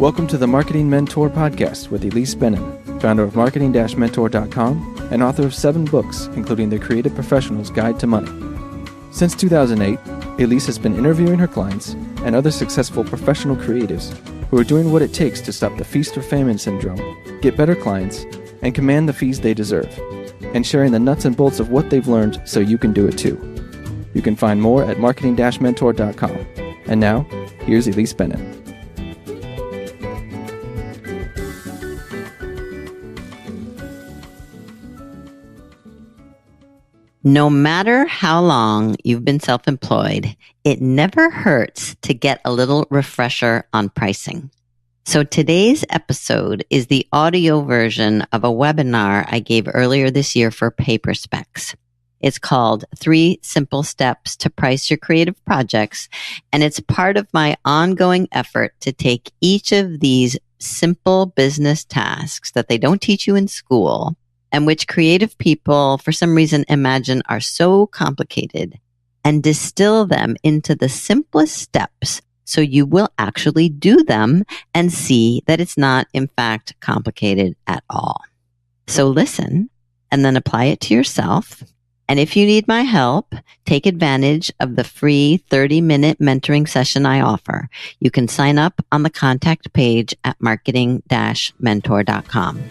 Welcome to the Marketing Mentor Podcast with Ilise Benun, founder of marketing-mentor.com and author of 7 books, including The Creative Professional's Guide to Money. Since 2008, Ilise has been interviewing her clients and other successful professional creatives who are doing what it takes to stop the feast or famine syndrome, get better clients, and command the fees they deserve, and sharing the nuts and bolts of what they've learned so you can do it too. You can find more at marketing-mentor.com. And now, here's Ilise Benun. No matter how long you've been self-employed, it never hurts to get a little refresher on pricing. So today's episode is the audio version of a webinar I gave earlier this year for PaperSpecs. It's called 3 Simple Steps to Price Your Creative Projects, and it's part of my ongoing effort to take each of these simple business tasks that they don't teach you in school and which creative people, for some reason, imagine are so complicated, and distill them into the simplest steps so you will actually do them and see that it's not, in fact, complicated at all. So listen and then apply it to yourself. And if you need my help, take advantage of the free 30-minute mentoring session I offer. You can sign up on the contact page at marketing-mentor.com.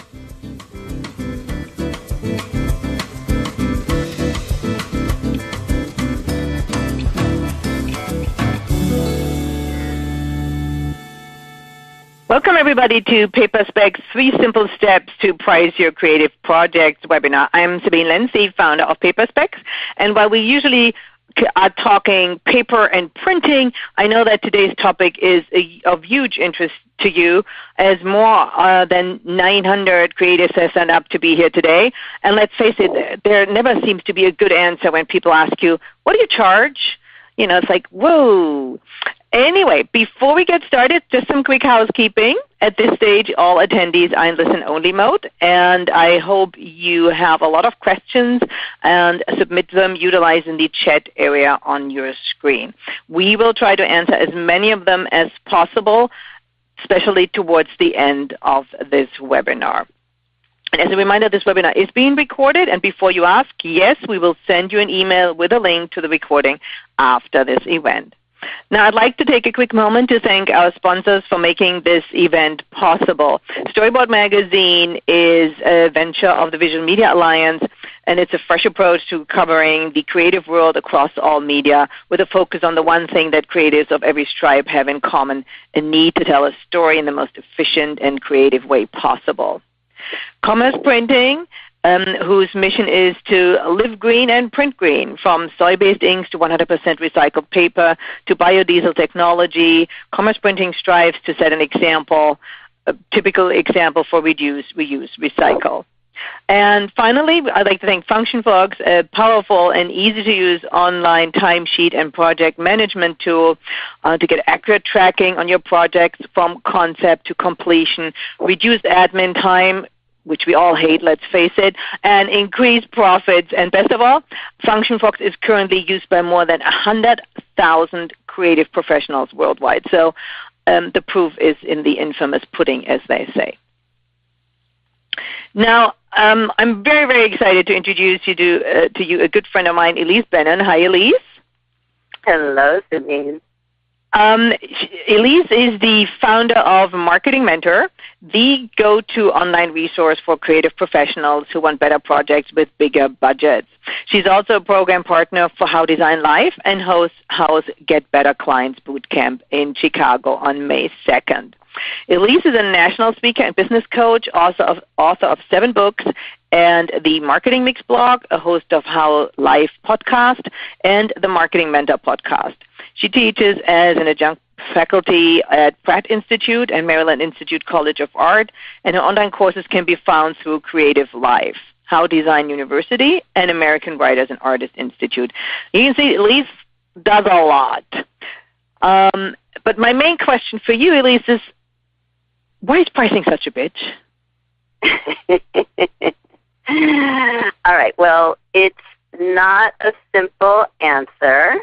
Welcome, everybody, to PaperSpecs 3 Simple Steps to Price Your Creative Projects webinar. I'm Sabine Lindsay, founder of PaperSpecs. And while we usually are talking paper and printing, I know that today's topic is of huge interest to you, as more than 900 creatives have signed up to be here today. And let's face it, there never seems to be a good answer when people ask you, what do you charge? You know, it's like, whoa. Anyway, before we get started, just some quick housekeeping. At this stage, all attendees are in listen-only mode, and I hope you have a lot of questions and submit them utilizing the chat area on your screen. We will try to answer as many of them as possible, especially towards the end of this webinar. And as a reminder, this webinar is being recorded, and before you ask, yes, we will send you an email with a link to the recording after this event. Now, I'd like to take a quick moment to thank our sponsors for making this event possible. Storyboard Magazine is a venture of the Visual Media Alliance, and it's a fresh approach to covering the creative world across all media with a focus on the one thing that creatives of every stripe have in common, a need to tell a story in the most efficient and creative way possible. Commerce Printing, whose mission is to live green and print green, from soy-based inks to 100% recycled paper to biodiesel technology. Commerce Printing strives to set an example, a typical example for reduce, reuse, recycle. And finally, I'd like to thank FunctionFox, a powerful and easy-to-use online timesheet and project management tool to get accurate tracking on your projects from concept to completion, reduce admin time, which we all hate, let's face it, and increase profits. And best of all, FunctionFox is currently used by more than 100,000 creative professionals worldwide. So the proof is in the infamous pudding, as they say. Now, I'm very, very excited to introduce you to you a good friend of mine, Ilise Benun. Hi, Ilise. Hello, Sabine. Ilise is the founder of Marketing Mentor, the go-to online resource for creative professionals who want better projects with bigger budgets. She's also a program partner for How Design Live and hosts How's Get Better Clients Bootcamp in Chicago on May 2nd. Ilise is a national speaker and business coach, author of 7 books, and the Marketing Mix blog, a host of How Live podcast, and the Marketing Mentor podcast. She teaches as an adjunct faculty at Pratt Institute and Maryland Institute College of Art, and her online courses can be found through Creative Life, How Design University, and American Writers and Artists Institute. You can see Ilise does a lot. But my main question for you, Ilise, is why is pricing such a bitch? All right. Well, it's not a simple answer,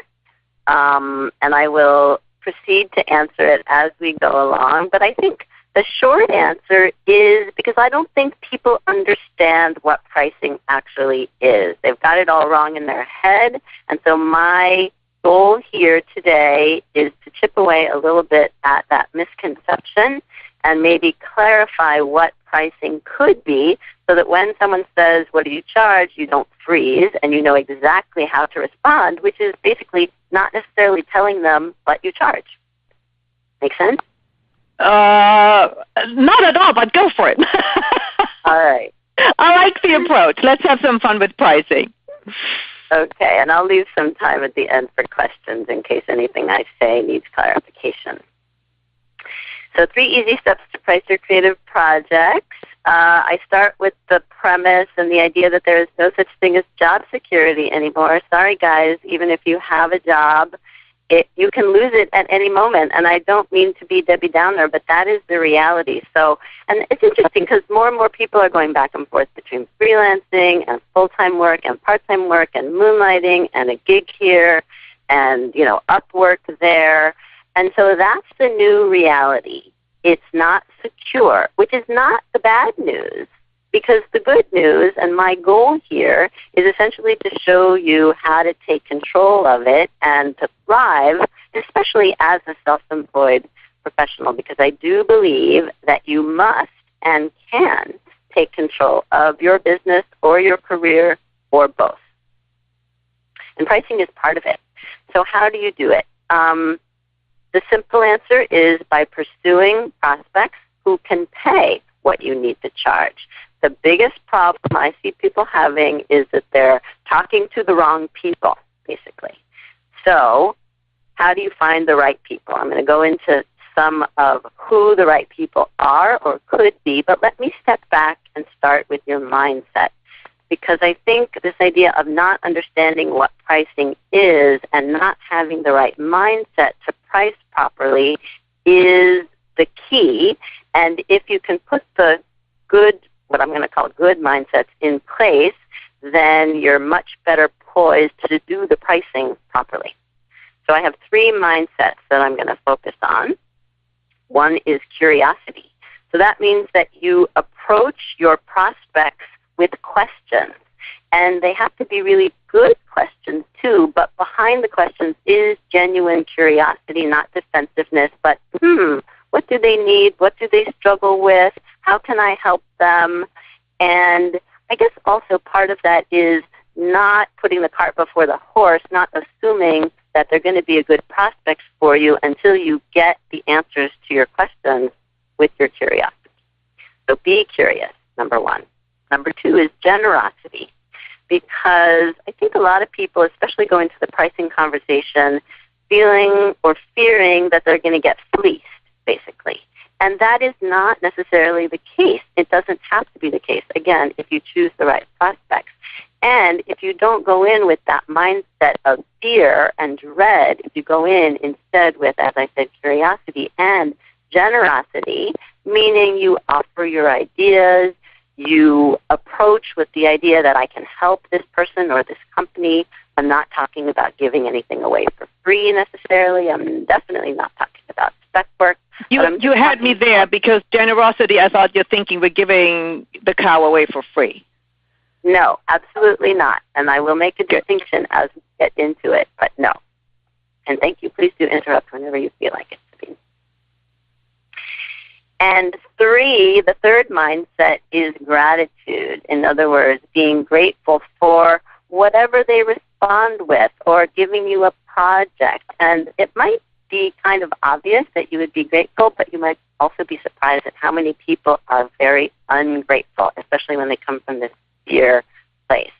and I will proceed to answer it as we go along. But I think The short answer is because I don't think people understand what pricing actually is. They've got it all wrong in their head. And so my goal here today is to chip away a little bit at that misconception and maybe clarify what pricing could be so that when someone says, what do you charge, you don't freeze and you know exactly how to respond, which is basically not necessarily telling them what you charge. Make sense? Not at all, but go for it. All right. I like the approach. Let's have some fun with pricing. Okay, and I'll leave some time at the end for questions in case anything I say needs clarification. So 3 easy steps to price your creative projects. I start with the premise and the idea that there is no such thing as job security anymore. Sorry, guys, even if you have a job, you can lose it at any moment. And I don't mean to be Debbie Downer, but that is the reality. So, and it's interesting because more and more people are going back and forth between freelancing and full-time work and part-time work and moonlighting and a gig here and, Upwork there. And so that's the new reality. It's not secure, which is not the bad news, because the good news, and my goal here, is essentially to show you how to take control of it and to thrive, especially as a self-employed professional, because I do believe that you must and can take control of your business or your career or both. And pricing is part of it. So how do you do it? The simple answer is by pursuing prospects who can pay what you need to charge. The biggest problem I see people having is that they're talking to the wrong people, basically. So how do you find the right people? I'm going to go into some of who the right people are or could be, but let me step back and start with your mindset. Because I think this idea of not understanding what pricing is and not having the right mindset to price properly is the key. And if you can put the good, what I'm going to call good mindsets in place, then you're much better poised to do the pricing properly. So I have 3 mindsets that I'm going to focus on. One is curiosity. So that means that you approach your prospects with questions. And they have to be really good questions too, but behind the questions is genuine curiosity, not defensiveness, but what do they need? What do they struggle with? How can I help them? And I guess also part of that is not putting the cart before the horse, not assuming that they're going to be a good prospect for you until you get the answers to your questions with your curiosity. So be curious, number 1. Number 2 is generosity, because I think a lot of people, especially going to the pricing conversation, feeling or fearing that they're going to get fleeced, basically. And that is not necessarily the case. It doesn't have to be the case, again, if you choose the right prospects. And if you don't go in with that mindset of fear and dread, if you go in instead with, as I said, curiosity and generosity, meaning you offer your ideas, you approach with the idea that I can help this person or this company. I'm not talking about giving anything away for free necessarily. I'm definitely not talking about spec work. You had me there because generosity, I thought you're thinking we're giving the cow away for free. No, absolutely not. And I will make a distinction as we get into it, but no. And thank you. Please do interrupt whenever you feel like it, Sabine. And 3, the third mindset is gratitude. In other words, being grateful for whatever they respond with or giving you a project. And it might be kind of obvious that you would be grateful, but you might also be surprised at how many people are very ungrateful, especially when they come from this fear place.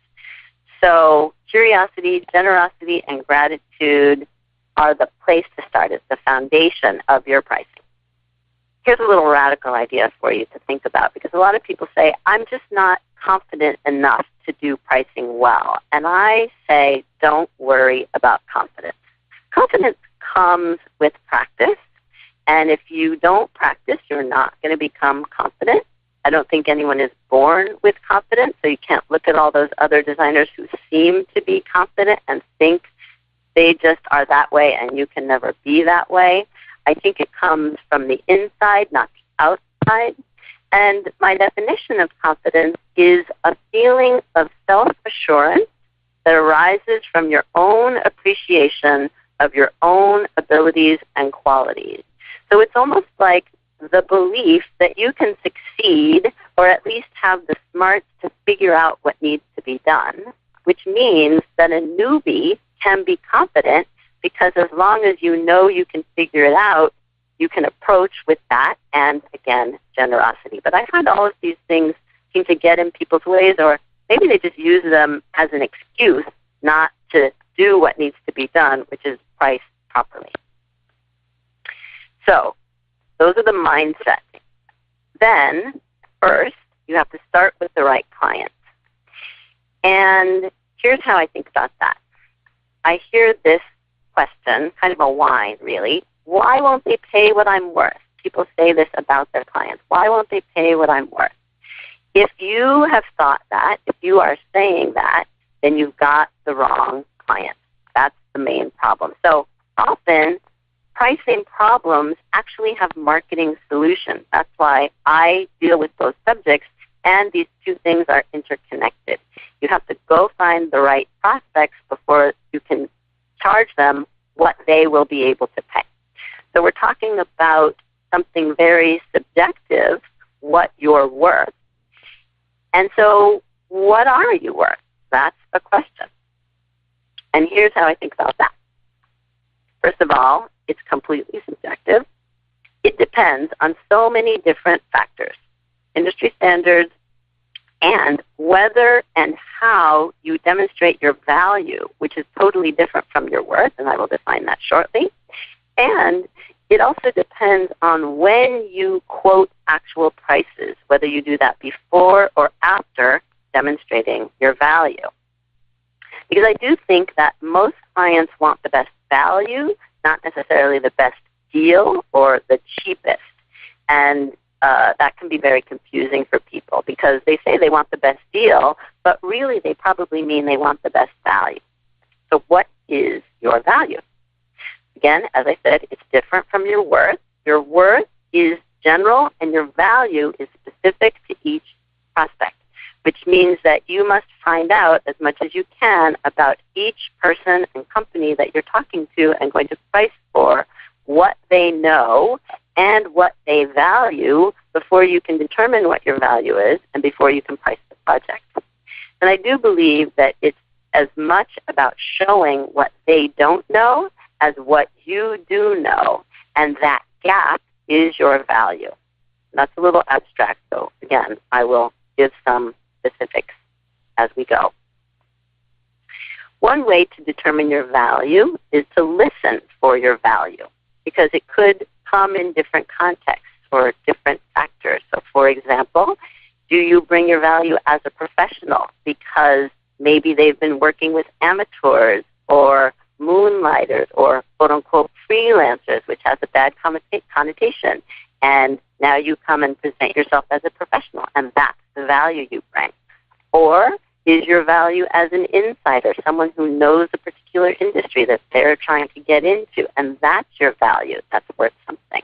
So curiosity, generosity, and gratitude are the place to start. It's the foundation of your pricing. Here's a little radical idea for you to think about, because a lot of people say, I'm just not confident enough to do pricing well. And I say, don't worry about confidence. Confidence comes with practice, and if you don't practice, you're not going to become confident. I don't think anyone is born with confidence, so you can't look at all those other designers who seem to be confident and think they just are that way and you can never be that way. I think it comes from the inside, not the outside. And my definition of confidence is a feeling of self-assurance that arises from your own appreciation of your own abilities and qualities. So it's almost like the belief that you can succeed or at least have the smarts to figure out what needs to be done, which means that a newbie can be confident because as long as you know you can figure it out, you can approach with that and, again, generosity. But I find all of these things seem to get in people's ways, or maybe they just use them as an excuse not to do what needs to be done, which is price properly. So those are the mindset. Then, first, you have to start with the right client. And here's how I think about that. I hear this question, kind of a whine, really. Why won't they pay what I'm worth? People say this about their clients. Why won't they pay what I'm worth? If you have thought that, if you are saying that, then you've got the wrong client. That's the main problem. So often, pricing problems actually have marketing solutions. That's why I deal with those subjects, and these two things are interconnected. You have to go find the right prospects before you can charge them what they will be able to pay. So we're talking about something very subjective, what you're worth. And so what are you worth? That's a question. And here's how I think about that. First of all, it's completely subjective. It depends on so many different factors, industry standards, and whether and how you demonstrate your value, which is totally different from your worth, and I will define that shortly. And it also depends on when you quote actual prices, whether you do that before or after demonstrating your value. Because I do think that most clients want the best value, not necessarily the best deal or the cheapest. And that can be very confusing for people because they say they want the best deal, but really they probably mean they want the best value. So what is your value? Again, as I said, it's different from your worth. Your worth is general and your value is specific to each prospect, which means that you must find out as much as you can about each person and company that you're talking to and going to price for, what they know and what they value before you can determine what your value is and before you can price the project. And I do believe that it's as much about showing what they don't know as what you do know, and that gap is your value. That's a little abstract, so again, I will give some specifics as we go. One way to determine your value is to listen for your value, because it could come in different contexts or different factors. So, for example, do you bring your value as a professional because maybe they've been working with amateurs or moonlighters or quote-unquote freelancers, which has a bad connotation, and now you come and present yourself as a professional, and that's the value you bring. Or is your value as an insider, someone who knows a particular industry that they're trying to get into, and that's your value, that's worth something.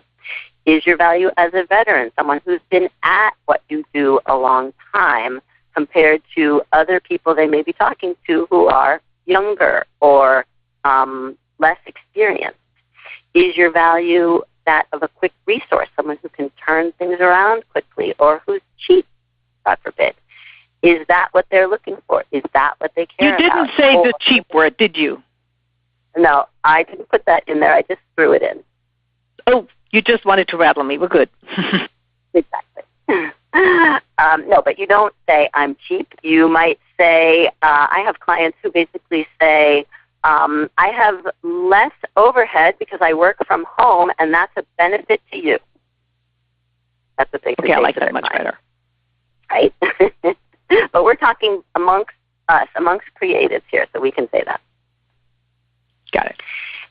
Is your value as a veteran, someone who's been at what you do a long time compared to other people they may be talking to who are younger or less experienced? Is your value that of a quick resource, someone who can turn things around quickly or who's cheap, God forbid? Is that what they're looking for? Is that what they care about? You didn't say the cheap word, did you? No, I didn't put that in there. I just threw it in. Oh, you just wanted to rattle me. We're good. Exactly. No, but you don't say, I'm cheap. You might say, I have clients who basically say, I have less overhead because I work from home, and that's a benefit to you. That's a big Okay, I like that much better. Right? But we're talking amongst us, amongst creatives here, so we can say that. Got it.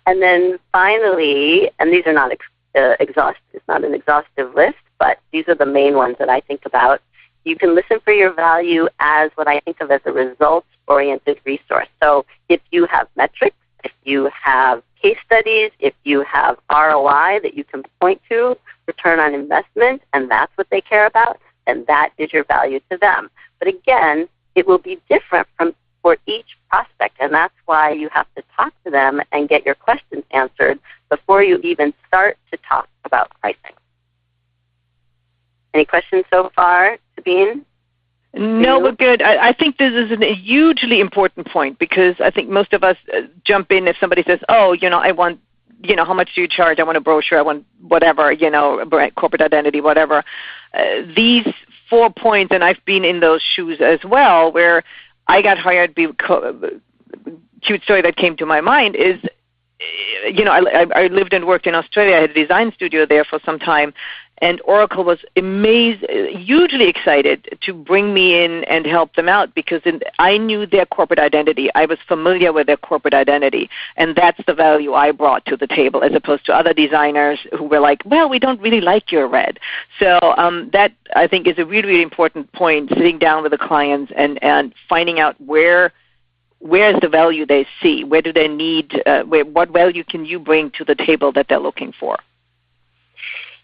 And then finally, and these are not exhaustive, it's not an exhaustive list, but these are the main ones that I think about. You can listen for your value as what I think of as a results-oriented resource. So if you have metrics if you have case studies, if you have ROI that you can point to, return on investment, and that's what they care about, then that is your value to them. But again, it will be different for each prospect, and that's why you have to talk to them and get your questions answered before you even start to talk about pricing. Any questions so far, Sabine? No, we're good. I think this is a hugely important point, because I think most of us jump in if somebody says, oh, I want, how much do you charge? I want a brochure. I want whatever, corporate identity, whatever. These 4 points, and I've been in those shoes as well, where I got hired. Cute story that came to my mind is, I lived and worked in Australia. I had a design studio there for some time, and Oracle was hugely excited to bring me in and help them out, because I knew their corporate identity. I was familiar with their corporate identity, and that's the value I brought to the table, as opposed to other designers who were like, well, we don't really like your red. So that, I think, is a really, really important point, sitting down with the clients and finding out where's the value they see, where do they need, what value can you bring to the table that they're looking for.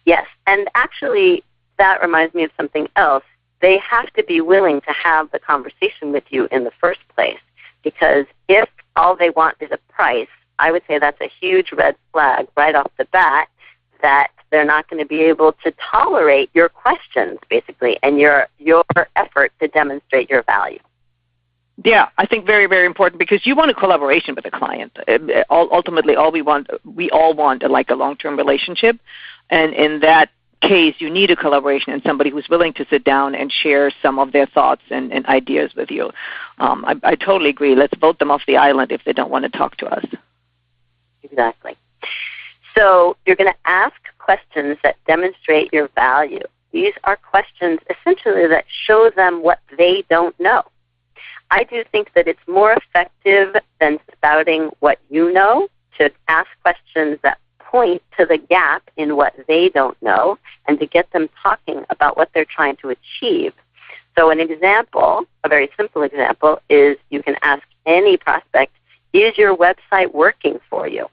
Yes, and actually that reminds me of something else. They have to be willing to have the conversation with you in the first place, because if all they want is a price, I would say that's a huge red flag right off the bat, that they're not going to be able to tolerate your questions, basically, and your effort to demonstrate your value. Yeah, I think very, very important, because you want a collaboration with the client. Ultimately, we all want like a long-term relationship, and in that case, you need a collaboration and somebody who's willing to sit down and share some of their thoughts and ideas with you. I totally agree. Let's vote them off the island if they don't want to talk to us. Exactly. So you're going to ask questions that demonstrate your value. These are questions essentially that show them what they don't know. I do think that it's more effective than spouting what you know to ask questions that point to the gap in what they don't know and to get them talking about what they're trying to achieve. So an example, a very simple example, is you can ask any prospect, is your website working for you?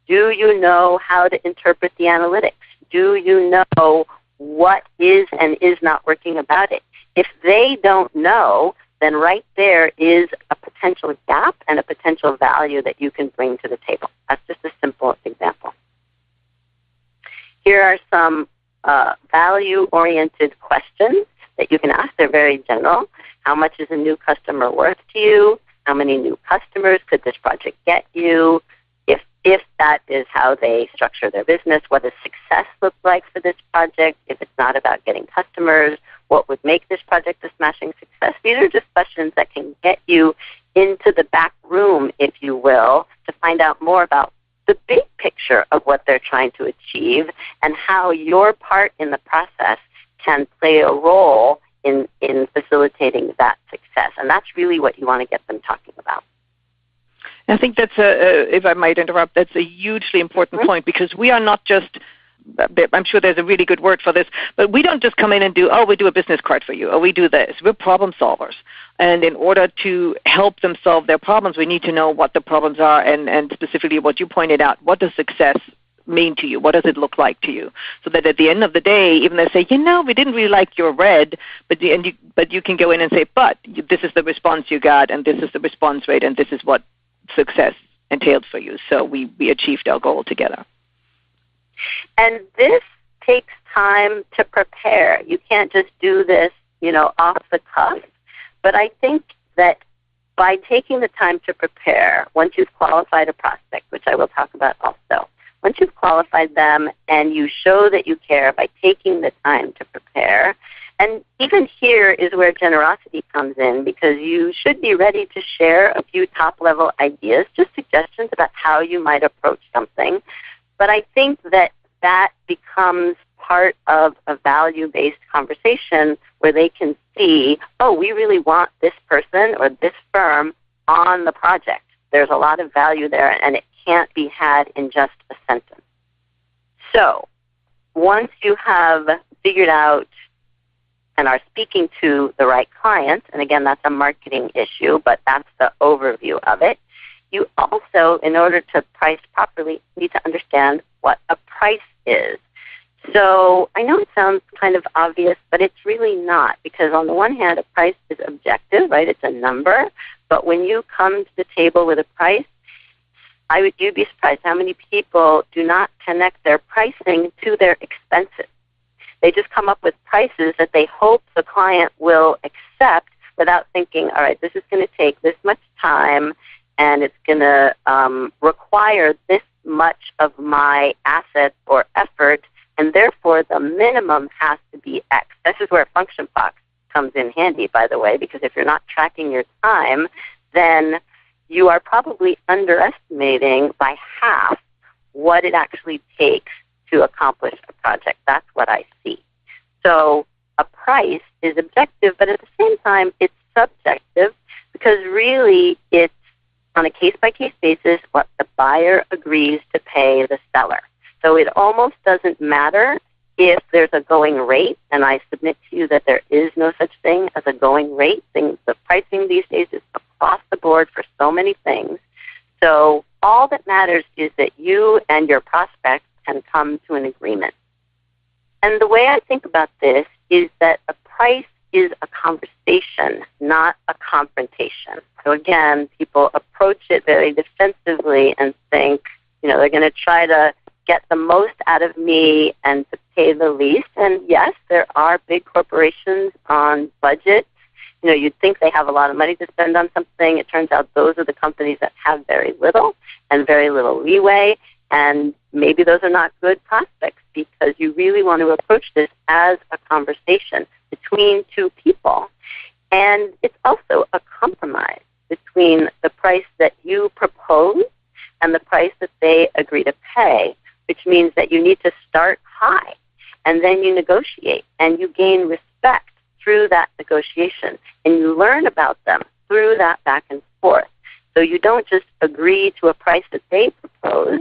Do you know how to interpret the analytics? Do you know what is and is not working about it? If they don't know, then right there is a potential gap and a potential value that you can bring to the table. That's just a simple example. Here are some value-oriented questions that you can ask. They're very general. How much is a new customer worth to you? How many new customers could this project get you? If that is how they structure their business, what does success look like for this project? If it's not about getting customers, what would make this project a smashing success? These are just questions that can get you into the back room, if you will, to find out more about the big picture of what they're trying to achieve and how your part in the process can play a role in facilitating that success. And that's really what you want to get them talking about. I think that's if I might interrupt, that's a hugely important point, because we are not just, I'm sure there's a really good word for this, but we don't just come in and we do a business card for you, or we do this. We're problem solvers. And in order to help them solve their problems, we need to know what the problems are, and specifically what you pointed out, what does success mean to you? What does it look like to you? So that at the end of the day, even they say, we didn't really like your red, but you can go in and say, but this is the response you got, and this is the response rate, and this is what success entailed for you. So we achieved our goal together. And this takes time to prepare. You can't just do this, off the cuff. But I think that by taking the time to prepare, once you've qualified a prospect, which I will talk about also, once you've qualified them and you show that you care by taking the time to prepare, and even here is where generosity comes in, because you should be ready to share a few top-level ideas, just suggestions about how you might approach something. But I think that becomes part of a value-based conversation where they can see, we really want this person or this firm on the project. There's a lot of value there, and it can't be had in just a sentence. So once you have figured out and are speaking to the right client, and again, that's a marketing issue, but that's the overview of it, You also, in order to price properly, need to understand what a price is. So I know it sounds kind of obvious, but it's really not, because on the one hand, a price is objective, right? It's a number. But when you come to the table with a price, you'd be surprised how many people do not connect their pricing to their expenses. They just come up with prices that they hope the client will accept without thinking, all right, this is going to take this much time, and it's going to require this much of my asset or effort, and therefore the minimum has to be X. This is where function box comes in handy, by the way, because if you're not tracking your time, then you are probably underestimating by half what it actually takes to accomplish a project. That's what I see. So a price is objective, but at the same time, it's subjective, because really it's on a case-by-case basis what the buyer agrees to pay the seller. So it almost doesn't matter if there's a going rate, and I submit to you that there is no such thing as a going rate. The pricing these days is across the board for so many things. So all that matters is that you and your prospect can come to an agreement. And the way I think about this is that a price is a conversation, not a confrontation. So again, people approach it very defensively and think, they're going to try to get the most out of me and to pay the least. And yes, there are big corporations on budgets. You'd think they have a lot of money to spend on something. It turns out those are the companies that have very little and very little leeway. And maybe those are not good prospects, because you really want to approach this as a conversation between two people. And it's also a compromise between the price that you propose and the price that they agree to pay, which means that you need to start high, and then you negotiate, and you gain respect through that negotiation, and you learn about them through that back and forth. So you don't just agree to a price that they propose.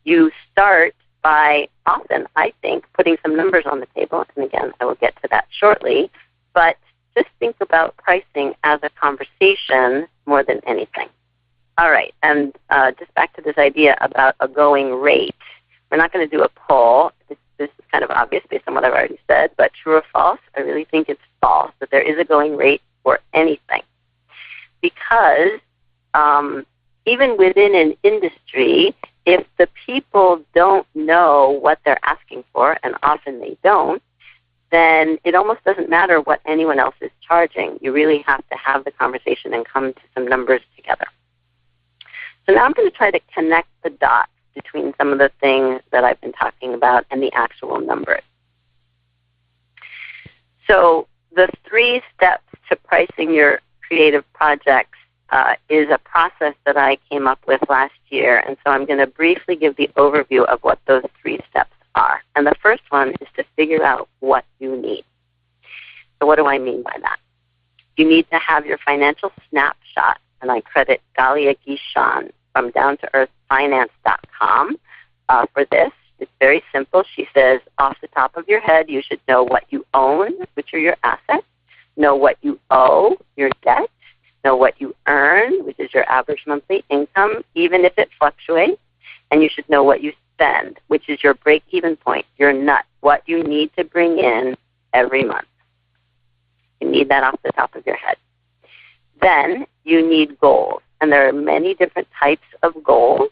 You start by often, I think, putting some numbers on the table, and again, I will get to that shortly, but just think about pricing as a conversation more than anything. All right, and just back to this idea about a going rate. We're not going to do a poll. This is kind of obvious based on what I've already said, but true or false? I really think it's false, that there is a going rate for anything. Because even within an industry, if the people don't know what they're asking for, and often they don't, then it almost doesn't matter what anyone else is charging. You really have to have the conversation and come to some numbers together. So now I'm going to try to connect the dots between some of the things that I've been talking about and the actual numbers. So the 3 steps to pricing your creative projects is a process that I came up with last year, and so I'm going to briefly give the overview of what those 3 steps are. And the first one is to figure out what you need. So what do I mean by that? You need to have your financial snapshot, and I credit Galia Guichon from DownToEarthFinance.com for this. It's very simple. She says, off the top of your head, you should know what you own, which are your assets, know what you owe, your debt, know what you earn, which is your average monthly income, even if it fluctuates, and you should know what you spend, which is your break-even point, your nut, what you need to bring in every month. You need that off the top of your head. Then you need goals, and there are many different types of goals.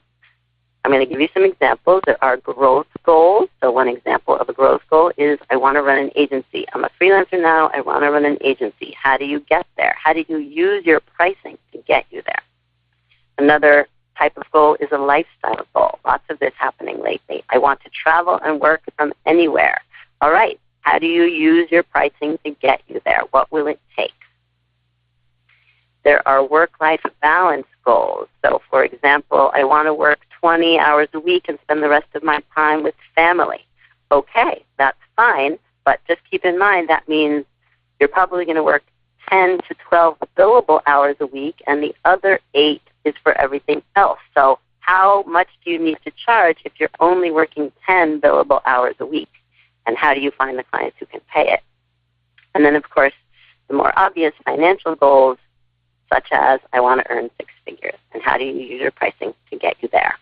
I'm going to give you some examples. There are growth goals. So one example of a growth goal is, I want to run an agency. I'm a freelancer now. I want to run an agency. How do you get there? How do you use your pricing to get you there? Another type of goal is a lifestyle goal. Lots of this happening lately. I want to travel and work from anywhere. All right. How do you use your pricing to get you there? What will it take? There are work-life balance goals. So, for example, I want to work 20 hours a week and spend the rest of my time with family. Okay, that's fine, but just keep in mind that means you're probably going to work 10 to 12 billable hours a week, and the other 8 is for everything else. So how much do you need to charge if you're only working 10 billable hours a week? And how do you find the clients who can pay it? And then, of course, the more obvious financial goals, such as I want to earn six figures. And how do you use your pricing to get you there?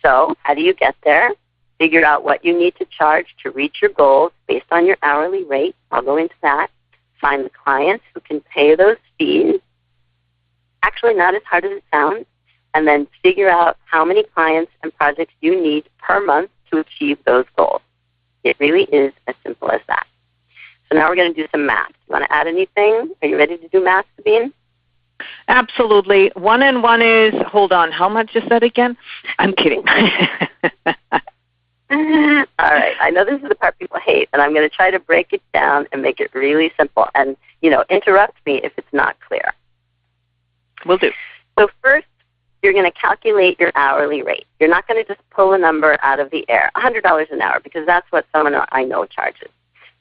So how do you get there? Figure out what you need to charge to reach your goals based on your hourly rate. I'll go into that. Find the clients who can pay those fees. Actually, not as hard as it sounds. And then figure out how many clients and projects you need per month to achieve those goals. It really is as simple as that. So now we're going to do some math. You want to add anything? Are you ready to do math, Sabine? Absolutely. 1 and 1 is, hold on, how much is that again? I'm kidding. All right. I know this is the part people hate, and I'm going to try to break it down and make it really simple. And, interrupt me if it's not clear. Will do. So first, you're going to calculate your hourly rate. You're not going to just pull a number out of the air, $100 an hour, because that's what someone I know charges.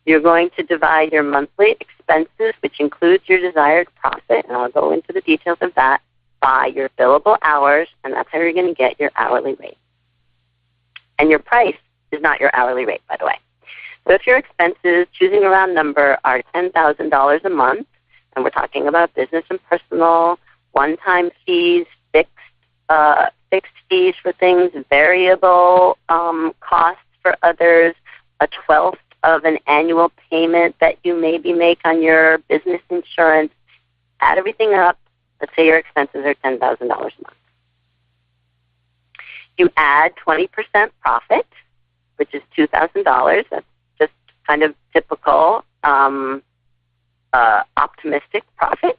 You're going to divide your monthly expenses, which includes your desired profit, and I'll go into the details of that, by your billable hours, and that's how you're going to get your hourly rate. And your price is not your hourly rate, by the way. So if your expenses, choosing a round number, are $10,000 a month, and we're talking about business and personal, one-time fees, fixed fees for things, variable costs for others, a 12th of an annual payment that you maybe make on your business insurance, add everything up. Let's say your expenses are $10,000 a month. You add 20% profit, which is $2,000. That's just kind of typical optimistic profit.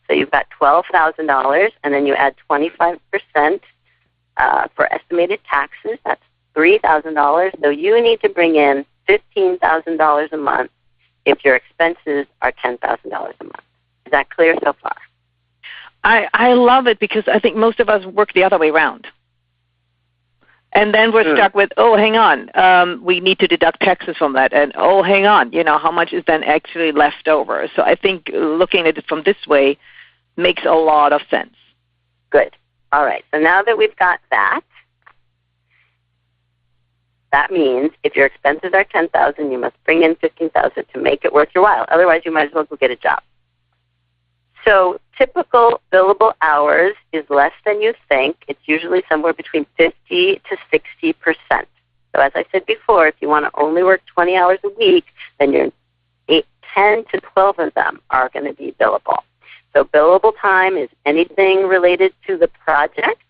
So you've got $12,000, and then you add 25% for estimated taxes. That's $3,000. So you need to bring in $15,000 a month if your expenses are $10,000 a month. Is that clear so far? I love it, because I think most of us work the other way around. And then we're stuck with, oh, hang on, we need to deduct taxes from that. And, oh, hang on, how much is then actually left over? So I think looking at it from this way makes a lot of sense. Good. All right. So now that we've got that, that means if your expenses are $10,000, you must bring in $15,000 to make it worth your while. Otherwise, you might as well go get a job. So typical billable hours is less than you think. It's usually somewhere between 50 to 60%. So as I said before, if you want to only work 20 hours a week, then your 10 to 12 of them are going to be billable. So billable time is anything related to the project.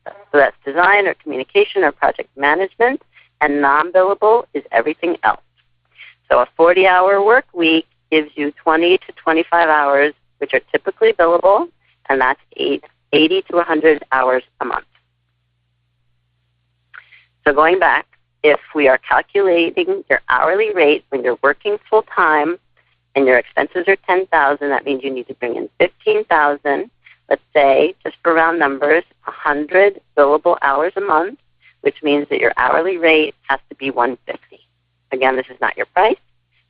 So that's design or communication or project management. And non-billable is everything else. So a 40-hour work week gives you 20 to 25 hours, which are typically billable, and that's 80 to 100 hours a month. So going back, if we are calculating your hourly rate when you're working full-time and your expenses are $10,000, that means you need to bring in $15,000. Let's say, just for round numbers, 100 billable hours a month, which means that your hourly rate has to be $150. Again, this is not your price.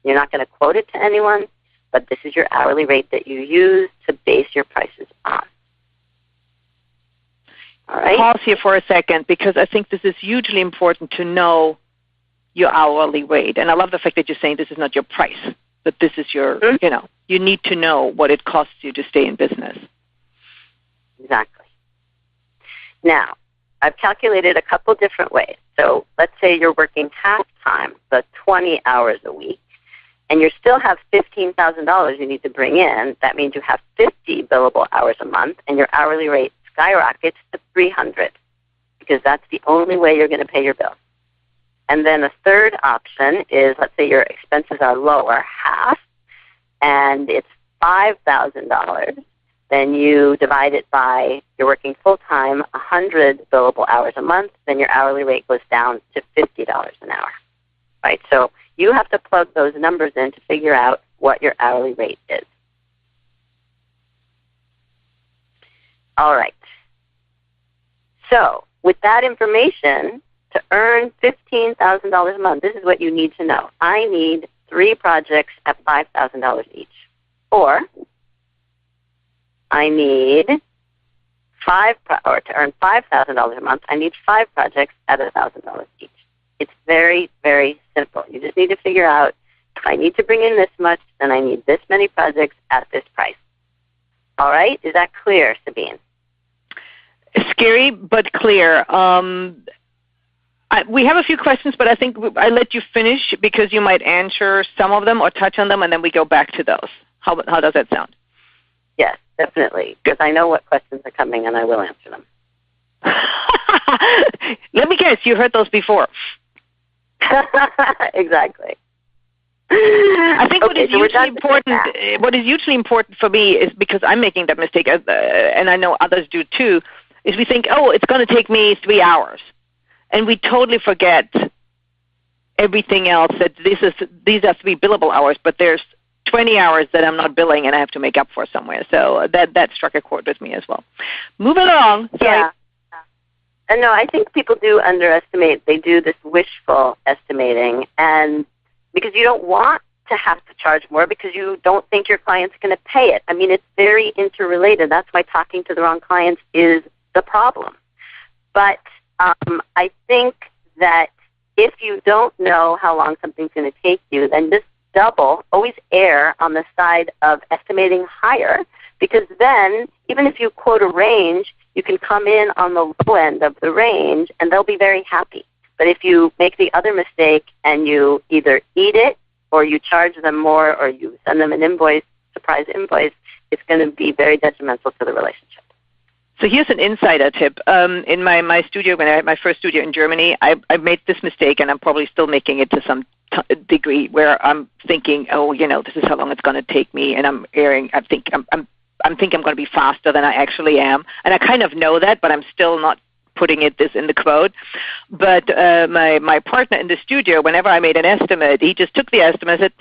You're not going to quote it to anyone, but this is your hourly rate that you use to base your prices on. All right? Pause here for a second, because I think this is hugely important to know your hourly rate. And I love the fact that you're saying this is not your price, but this is your, you need to know what it costs you to stay in business. Exactly. Now, I've calculated a couple different ways. So let's say you're working half-time, so 20 hours a week, and you still have $15,000 you need to bring in. That means you have 50 billable hours a month, and your hourly rate skyrockets to $300, because that's the only way you're going to pay your bills. And then a third option is, let's say your expenses are lower, half, and it's $5,000. Then you divide it by, you're working full-time, 100 billable hours a month, then your hourly rate goes down to $50 an hour, right? So you have to plug those numbers in to figure out what your hourly rate is. All right. So with that information, to earn $15,000 a month, this is what you need to know. I need 3 projects at $5,000 each. Or I need to earn $5,000 a month, I need 5 projects at $1,000 each. It's very, very simple. You just need to figure out, if I need to bring in this much, then I need this many projects at this price. All right? Is that clear, Sabine? Scary, but clear. We have a few questions, but I think I let you finish because you might answer some of them or touch on them, and then we go back to those. How does that sound? Yes, definitely, because I know what questions are coming, and I will answer them. Let me guess, you heard those before. Exactly. I think what is hugely important for me is, because I'm making that mistake, and I know others do too, is we think, oh, it's going to take me 3 hours. And we totally forget everything else, that these are 3 billable hours, but there's 20 hours that I'm not billing and I have to make up for somewhere. So that struck a chord with me as well. Moving along. Sorry. Yeah. And no, I think people do underestimate. They do this wishful estimating, and because you don't want to have to charge more because you don't think your client's going to pay it. I mean, it's very interrelated. That's why talking to the wrong clients is the problem. But I think that if you don't know how long something's going to take you, then just always err on the side of estimating higher, because then even if you quote a range, you can come in on the low end of the range and they'll be very happy. But if you make the other mistake and you either eat it or you charge them more or you send them an invoice, surprise invoice, it's going to be very detrimental to the relationship. So here's an insider tip. In my studio, when I had my first studio in Germany, I made this mistake, and I'm probably still making it to some degree, where I'm thinking, oh, this is how long it's going to take me, and I'm erring. I think I'm going to be faster than I actually am, and I kind of know that, but I'm still not putting this in the quote. But my partner in the studio, whenever I made an estimate, he just took the estimate and said,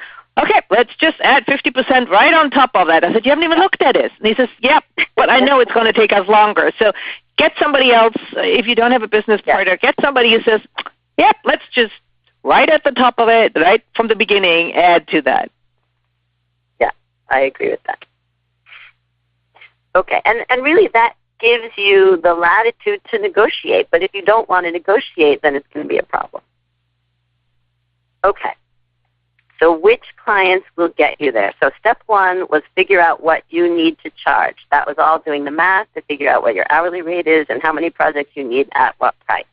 okay, let's just add 50% right on top of that. I said, you haven't even looked at it. And he says, yep, but I know it's going to take us longer. So get somebody else, if you don't have a business partner, get somebody who says, yep, let's just right at the top of it, right from the beginning, add to that. Yeah, I agree with that. Okay, and really that gives you the latitude to negotiate. But if you don't want to negotiate, then it's going to be a problem. Okay. So which clients will get you there? So step 1 was figure out what you need to charge. That was all doing the math to figure out what your hourly rate is and how many projects you need at what price.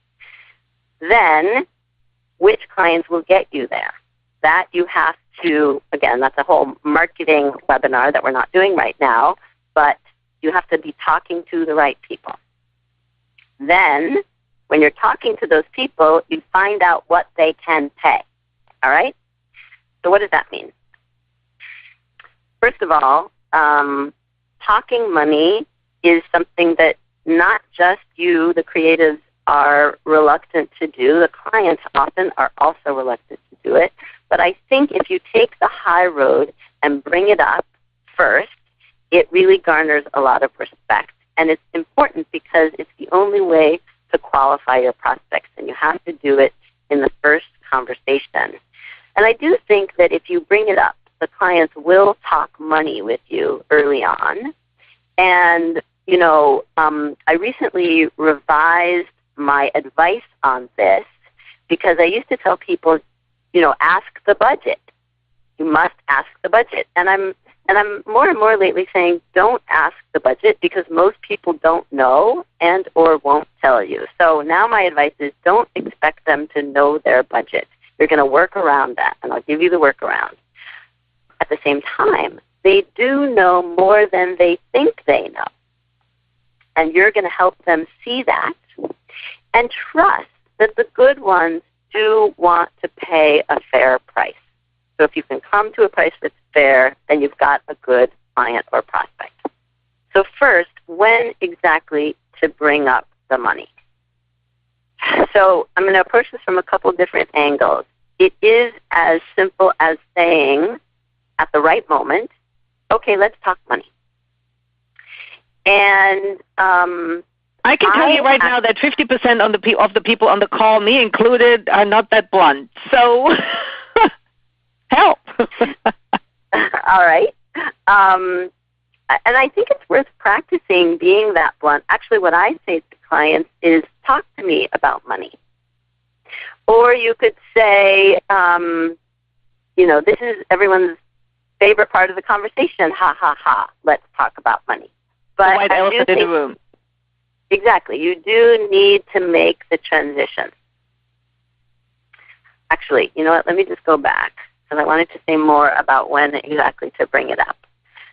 Then, which clients will get you there? That you have to, again, that's a whole marketing webinar that we're not doing right now, but you have to be talking to the right people. Then, when you're talking to those people, you find out what they can pay. All right? So what does that mean? First of all, talking money is something that not just you, the creatives, are reluctant to do. The clients often are also reluctant to do it. But I think if you take the high road and bring it up first, it really garners a lot of respect. And it's important because it's the only way to qualify your prospects, and you have to do it in the first conversation. And I do think that if you bring it up, the clients will talk money with you early on. And, I recently revised my advice on this because I used to tell people, ask the budget. You must ask the budget. And I'm more and more lately saying don't ask the budget because most people don't know and or won't tell you. So now my advice is don't expect them to know their budget. You're going to work around that, and I'll give you the workaround. At the same time, they do know more than they think they know. And you're going to help them see that and trust that the good ones do want to pay a fair price. So if you can come to a price that's fair, then you've got a good client or prospect. So first, when exactly to bring up the money? So I'm going to approach this from a couple different angles. It is as simple as saying at the right moment, okay, let's talk money. And I can tell you right now that 50% of the people on the call, me included, are not that blunt. So help. All right. And I think it's worth practicing being that blunt. Actually, what I say to clients is talk to me about money. Or you could say, this is everyone's favorite part of the conversation, ha, ha, ha, let's talk about money. But the white elephant in the room. Exactly. You do need to make the transition. Actually, you know what? Let me just go back, because I wanted to say more about when exactly to bring it up.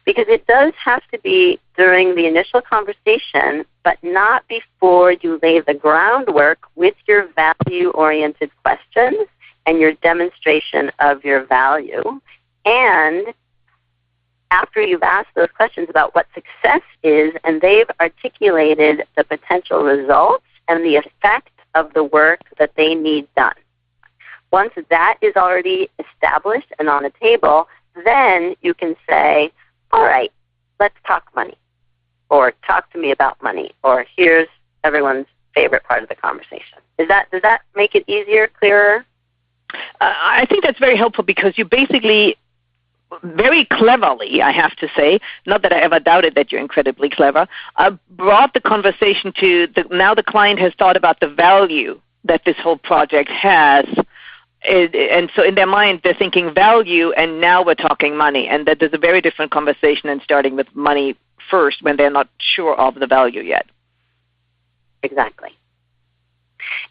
Because it does have to be during the initial conversation, but not before you lay the groundwork with your value-oriented questions and your demonstration of your value. And after you've asked those questions about what success is, and they've articulated the potential results and the effect of the work that they need done. Once that is already established and on the table, then you can say, all right, let's talk money, or talk to me about money, or here's everyone's favorite part of the conversation. Does that make it easier, clearer? I think that's very helpful, because you basically, very cleverly, I have to say, not that I ever doubted that you're incredibly clever, brought the conversation to now the client has thought about the value that this whole project has. And so in their mind, they're thinking value, and now we're talking money, and that there's a very different conversation than starting with money first when they're not sure of the value yet. Exactly.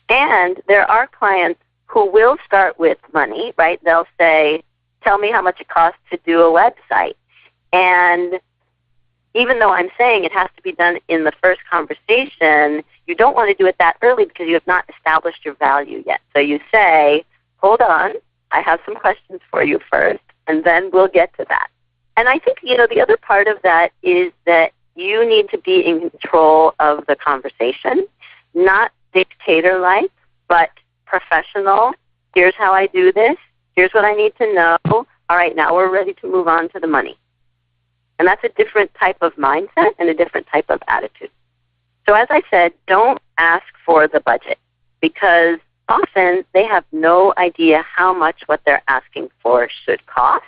And there are clients who will start with money, right? They'll say, tell me how much it costs to do a website. And even though I'm saying it has to be done in the first conversation, you don't want to do it that early because you have not established your value yet. So you say, hold on, I have some questions for you first, and then we'll get to that. And I think, the other part of that is that you need to be in control of the conversation, not dictator-like, but professional. Here's how I do this. Here's what I need to know. All right, now we're ready to move on to the money. And that's a different type of mindset and a different type of attitude. So as I said, don't ask for the budget, because often they have no idea how much what they're asking for should cost,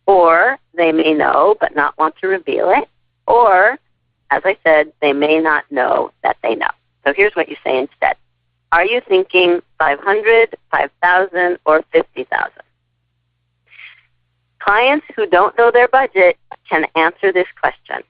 or they may know but not want to reveal it, or, as I said, they may not know that they know. So here's what you say instead. Are you thinking 500, 5,000, or 50,000? Clients who don't know their budget can answer this question.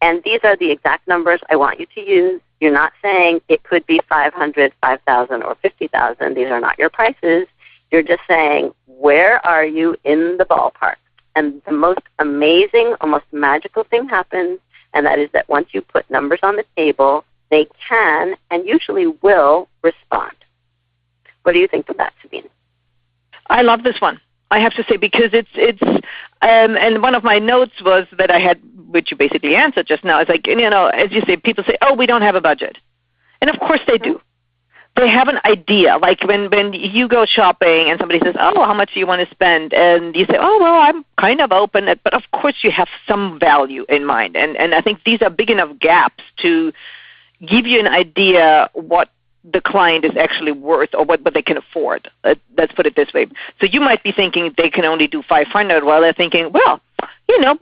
And these are the exact numbers I want you to use. You're not saying it could be 500, 5,000, or 50,000. These are not your prices. You're just saying, where are you in the ballpark? And the most amazing, almost magical thing happens, and that is that once you put numbers on the table, they can and usually will respond. What do you think of that, Sabine? I love this one, I have to say, because it's and one of my notes was that I had, which you basically answered just now, is like, as you say, people say, oh, we don't have a budget. And of course they do. They have an idea. Like when you go shopping and somebody says, oh, how much do you want to spend? And you say, oh, well, I'm kind of open. But of course you have some value in mind. And I think these are big enough gaps to give you an idea what the client is actually worth, or what they can afford. Let's put it this way. So you might be thinking they can only do 500, while they're thinking, well,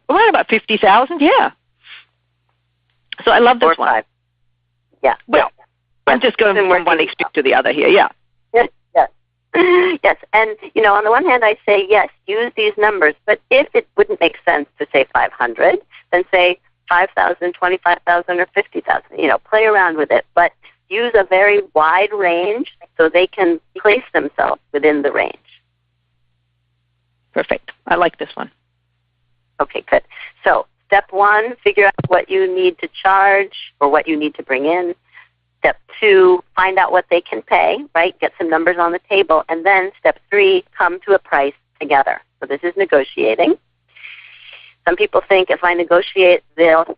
around about 50,000, yeah. So I love this one. 5. Yeah. Well, I'm just going from one extreme to the other here, yeah. Yes. Yes, and, on the one hand, I say, yes, use these numbers, but if it wouldn't make sense to say 500, then say 5,000, 25,000, or 50,000. Play around with it, but use a very wide range so they can place themselves within the range. Perfect. I like this one. Okay, good. So step 1, figure out what you need to charge or what you need to bring in. Step 2, find out what they can pay, right? Get some numbers on the table. And then step 3, come to a price together. So this is negotiating. Some people think if I negotiate, they'll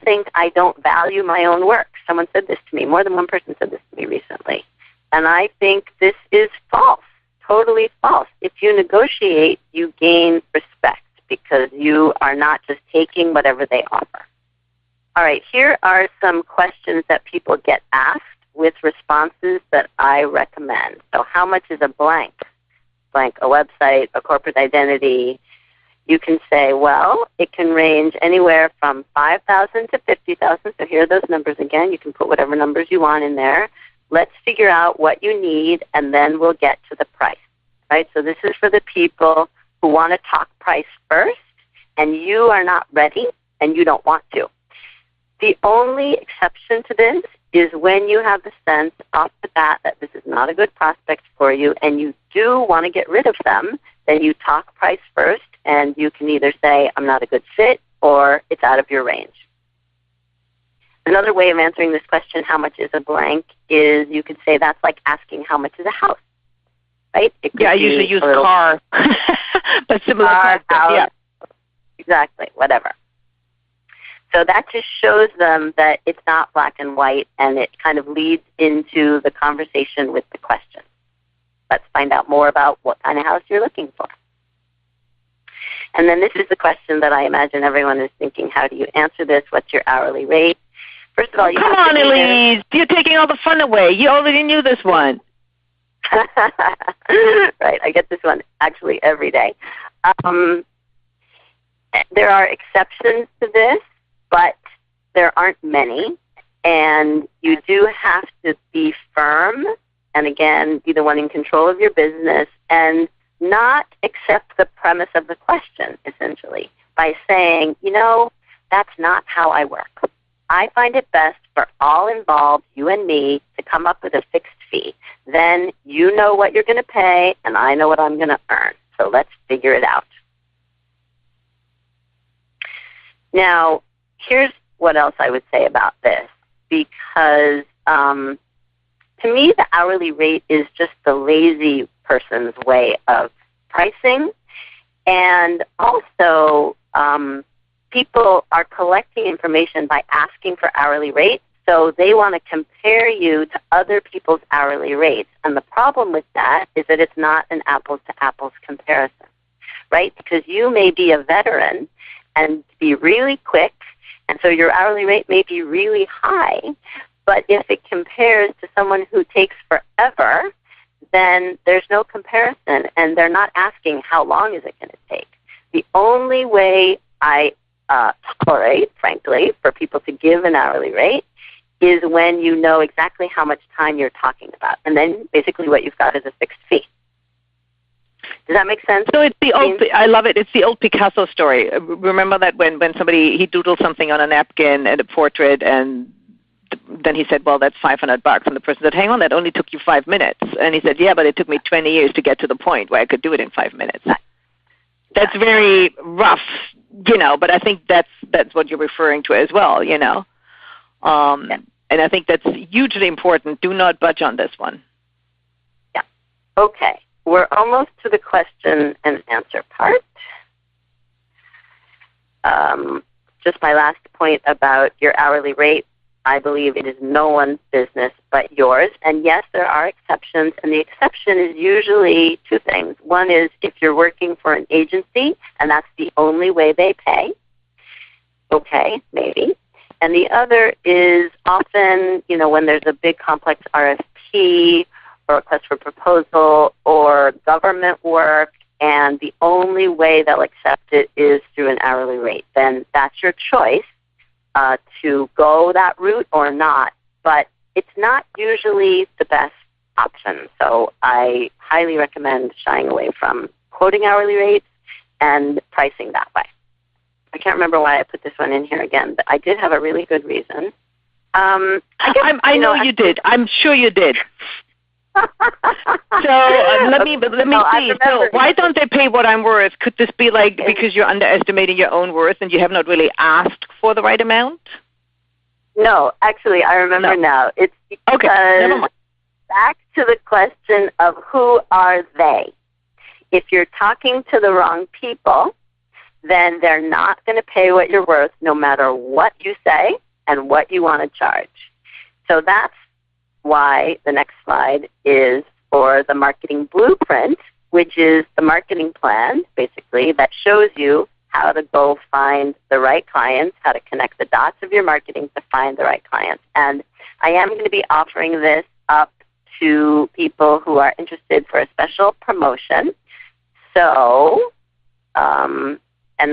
think I don't value my own work. Someone said this to me. More than one person said this to me recently. And I think this is false, totally false. If you negotiate, you gain respect because you are not just taking whatever they offer. All right, here are some questions that people get asked with responses that I recommend. So how much is a blank? Blank, a website, a corporate identity. You can say, well, it can range anywhere from 5,000 to 50,000. So here are those numbers again. You can put whatever numbers you want in there. Let's figure out what you need, and then we'll get to the price. Right? So this is for the people who want to talk price first, and you are not ready and you don't want to. The only exception to this is when you have the sense off the bat that this is not a good prospect for you and you do want to get rid of them, then you talk price first and you can either say, I'm not a good fit, or it's out of your range. Another way of answering this question, how much is a blank, is you could say that's like asking how much is a house, right? Yeah, I usually use car, but similar concept, yeah. Exactly, whatever. So that just shows them that it's not black and white, and it kind of leads into the conversation with the question. Let's find out more about what kind of house you're looking for. And then this is the question that I imagine everyone is thinking, how do you answer this? What's your hourly rate? First of all, you come on, Ilise. You're taking all the fun away. You already knew this one. Right, I get this one actually every day. There are exceptions to this, but there aren't many, and you do have to be firm and, again, be the one in control of your business and not accept the premise of the question, essentially, by saying, that's not how I work. I find it best for all involved, you and me, to come up with a fixed fee. Then you know what you're going to pay, and I know what I'm going to earn. So let's figure it out. Now, here's what else I would say about this, because to me, the hourly rate is just the lazy person's way of pricing. And also, people are collecting information by asking for hourly rates, so they want to compare you to other people's hourly rates. And the problem with that is that it's not an apples-to-apples comparison, right? Because you may be a veteran and be really quick, and so your hourly rate may be really high, but if it compares to someone who takes forever, then there's no comparison, and they're not asking how long is it going to take. The only way I tolerate, frankly, for people to give an hourly rate is when you know exactly how much time you're talking about, and then basically what you've got is a fixed fee. Does that make sense? So it's the old, I love it. It's the old Picasso story. Remember that when somebody, he doodled something on a napkin and a portrait, and then he said, well, that's $500. And the person said, hang on, that only took you 5 minutes. And he said, yeah, but it took me 20 years to get to the point where I could do it in 5 minutes. That's very rough, but I think that's what you're referring to as well, And I think that's hugely important. Do not budge on this one. Yeah. Okay. We're almost to the question and answer part. Just my last point about your hourly rate. I believe it is no one's business but yours. And yes, there are exceptions, and the exception is usually two things. One is if you're working for an agency and that's the only way they pay. Okay, maybe. And the other is often, when there's a big complex RFP or request for proposal or government work, and the only way they'll accept it is through an hourly rate. Then that's your choice to go that route or not. But it's not usually the best option. So I highly recommend shying away from quoting hourly rates and pricing that way. I can't remember why I put this one in here again, but I did have a really good reason. I know you did. I'm sure you did. So let me see. So why don't they pay what I'm worth? Could this be like because you're underestimating your own worth and you have not really asked for the right amount? No, actually, I remember now. It's because never mind. Back to the question of who are they. If you're talking to the wrong people, then they're not going to pay what you're worth no matter what you say and what you want to charge. So that's why the next slide is for the marketing blueprint, which is the marketing plan, basically, that shows you how to go find the right clients, how to connect the dots of your marketing to find the right clients. And I am going to be offering this up to people who are interested for a special promotion. So, and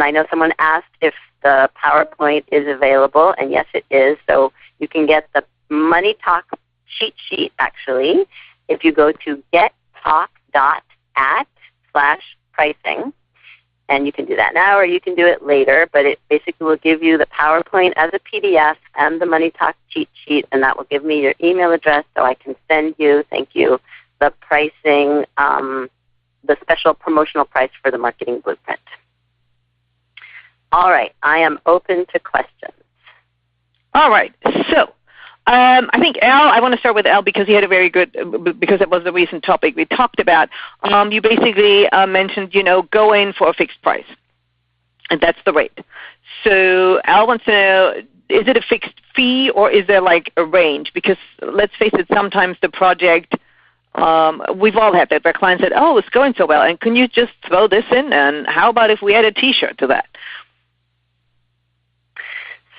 I know someone asked if the PowerPoint is available, and yes, it is. So you can get the Money Talk cheat sheet, actually, if you go to gettalk.at/pricing. And you can do that now or you can do it later, but it basically will give you the PowerPoint as a PDF and the Money Talk cheat sheet, and that will give me your email address so I can send you, the pricing, the special promotional price for the marketing blueprint. All right, I am open to questions. All right, so I think Al, I want to start with Al because he had a very good, because it was the recent topic we talked about. You basically mentioned, go in for a fixed price, and that's the rate. So Al wants to know, is it a fixed fee or is there like a range? Because let's face it, sometimes the project, we've all had that, where clients said, oh, it's going so well, and can you just throw this in, and how about if we add a T-shirt to that?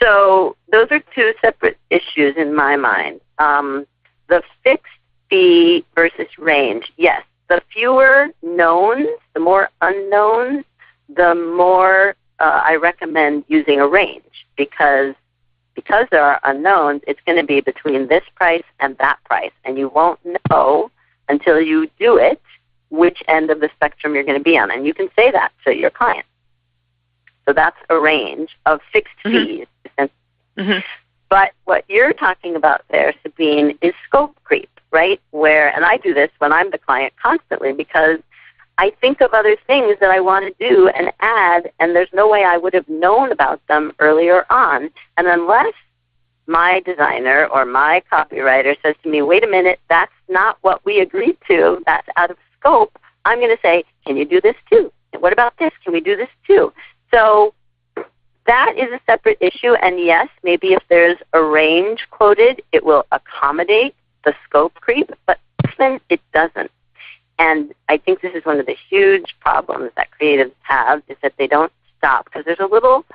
So those are two separate issues in my mind. The fixed fee versus range, yes. The fewer knowns, the more unknowns, the more I recommend using a range because there are unknowns, it's going to be between this price and that price, and you won't know until you do it which end of the spectrum you're going to be on, and you can say that to your client. So that's a range of fixed fees. Mm-hmm. But what you're talking about there, Sabine, is scope creep, right? And I do this when I'm the client constantly because I think of other things that I want to do and add, and there's no way I would have known about them earlier on. And unless my designer or my copywriter says to me, wait a minute, that's not what we agreed to, that's out of scope, I'm going to say, can you do this too? What about this? Can we do this too? So that is a separate issue, and yes, maybe if there's a range quoted, it will accommodate the scope creep, but often it doesn't. And I think this is one of the huge problems that creatives have, is that they don't stop, because there's a little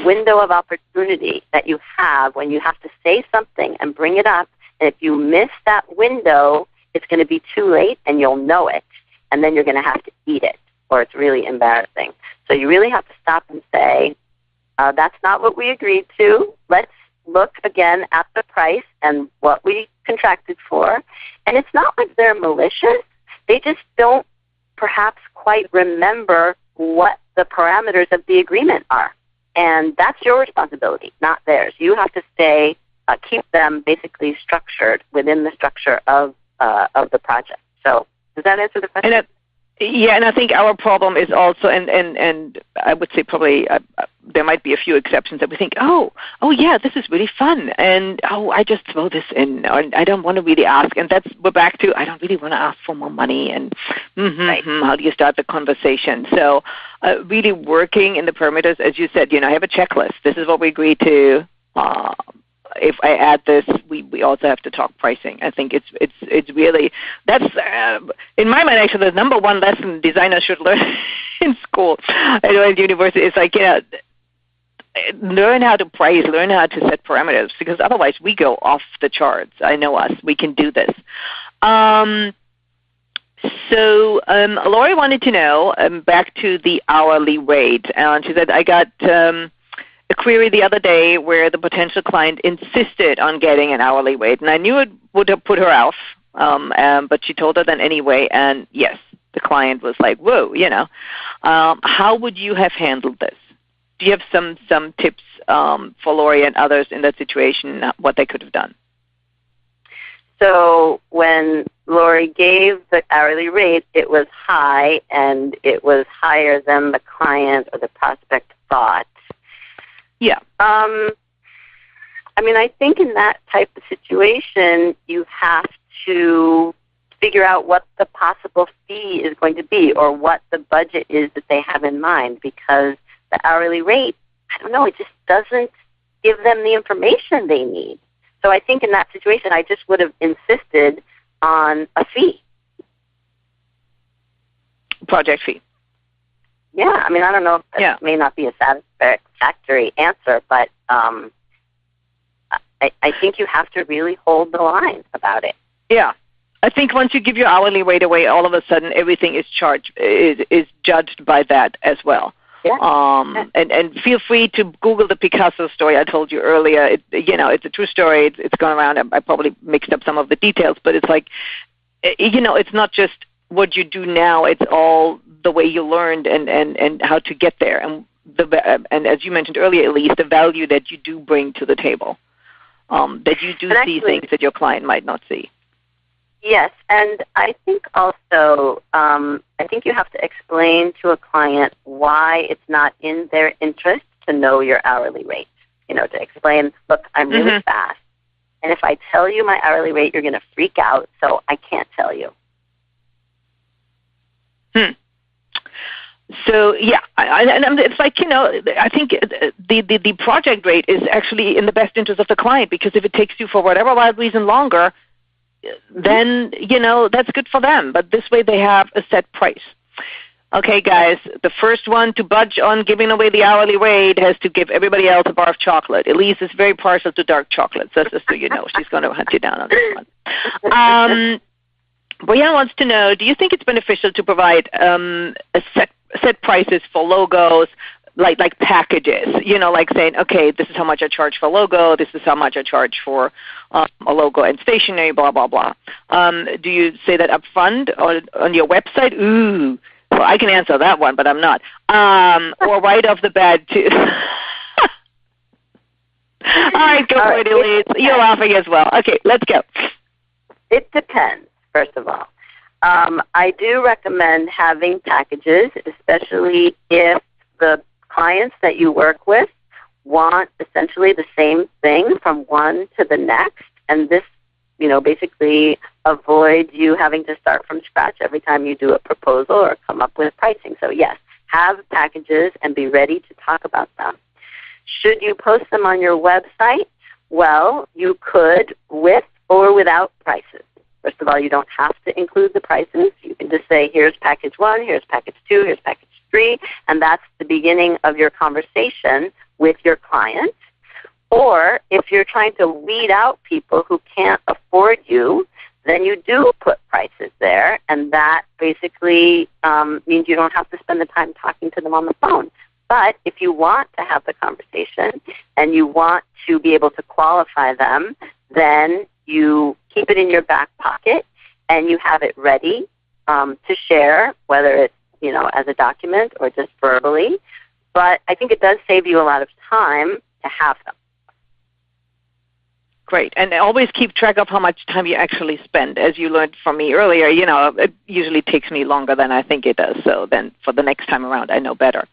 window of opportunity that you have when you have to say something and bring it up, and if you miss that window, it's going to be too late, and you'll know it, and then you're going to have to eat it, or it's really embarrassing. So you really have to stop and say, that's not what we agreed to. Let's look again at the price and what we contracted for. And it's not like they're malicious. They just don't perhaps quite remember what the parameters of the agreement are. And that's your responsibility, not theirs. You have to keep them basically structured within the structure of the project. So does that answer the question? Yeah, and I think our problem is also, and I would say probably there might be a few exceptions that we think, oh yeah, this is really fun, and I just throw this in, or I don't want to really ask, and we're back to I don't really want to ask for more money, and how do you start the conversation? So really working in the parameters, as you said, I have a checklist. This is what we agreed to. If I add this, we also have to talk pricing. I think it's really, that's in my mind actually the number one lesson designers should learn in school in university is like learn how to price, learn how to set parameters, because otherwise we go off the charts. I know us, we can do this. So Lori wanted to know back to the hourly rate, and she said I got a query the other day where the potential client insisted on getting an hourly rate, and I knew it would have put her off, but she told her then anyway, and yes, the client was like, whoa, how would you have handled this? Do you have some tips for Lori and others in that situation, what they could have done? So when Lori gave the hourly rate, it was high, and it was higher than the client or the prospect thought. Yeah. I think in that type of situation, you have to figure out what the possible fee is going to be or what the budget is that they have in mind, because the hourly rate, I don't know, it just doesn't give them the information they need. So I think in that situation, I just would have insisted on a fee. Project fee. Yeah, I don't know if that may not be a satisfactory answer, but I think you have to really hold the line about it. Yeah. I think once you give your hourly rate away, all of a sudden everything is judged by that as well. Yeah. And feel free to Google the Picasso story I told you earlier. It's a true story. It's gone around. I probably mixed up some of the details, but it's like, it's not just what you do now. It's all the way you learned and how to get there. And as you mentioned earlier, Ilise, the value that you do bring to the table, that you do see things that your client might not see. Yes, and I think also, I think you have to explain to a client why it's not in their interest to know your hourly rate. To explain, look, I'm really fast, and if I tell you my hourly rate, you're going to freak out, so I can't tell you. So yeah, and it's like, I think the project rate is actually in the best interest of the client, because if it takes you for whatever wild reason longer, then that's good for them. But this way they have a set price. Okay, guys, the first one to budge on giving away the hourly rate has to give everybody else a bar of chocolate. Elise is very partial to dark chocolate, so just so you know, she's going to hunt you down on this one. Brianna wants to know, do you think it's beneficial to provide a set prices for logos, like packages, like saying, okay, this is how much I charge for a logo, this is how much I charge for a logo and stationery, blah, blah, blah. Do you say that up front or on your website? Ooh, well, I can answer that one, but I'm not. Or right off the bat, too. All right, go for it, Elise. You're laughing as well. Okay, let's go. It depends, first of all. I do recommend having packages, especially if the clients that you work with want essentially the same thing from one to the next, and this, basically avoids you having to start from scratch every time you do a proposal or come up with pricing. So yes, have packages and be ready to talk about them. Should you post them on your website? Well, you could with or without prices. First of all, you don't have to include the prices. You can just say, here's package 1, here's package 2, here's package 3, and that's the beginning of your conversation with your client. Or if you're trying to weed out people who can't afford you, then you do put prices there, and that basically means you don't have to spend the time talking to them on the phone. But if you want to have the conversation and you want to be able to qualify them, then you keep it in your back pocket and you have it ready to share, whether it's as a document or just verbally. But I think it does save you a lot of time to have them. Great. And always keep track of how much time you actually spend. As you learned from me earlier, it usually takes me longer than I think it does. So then for the next time around, I know better.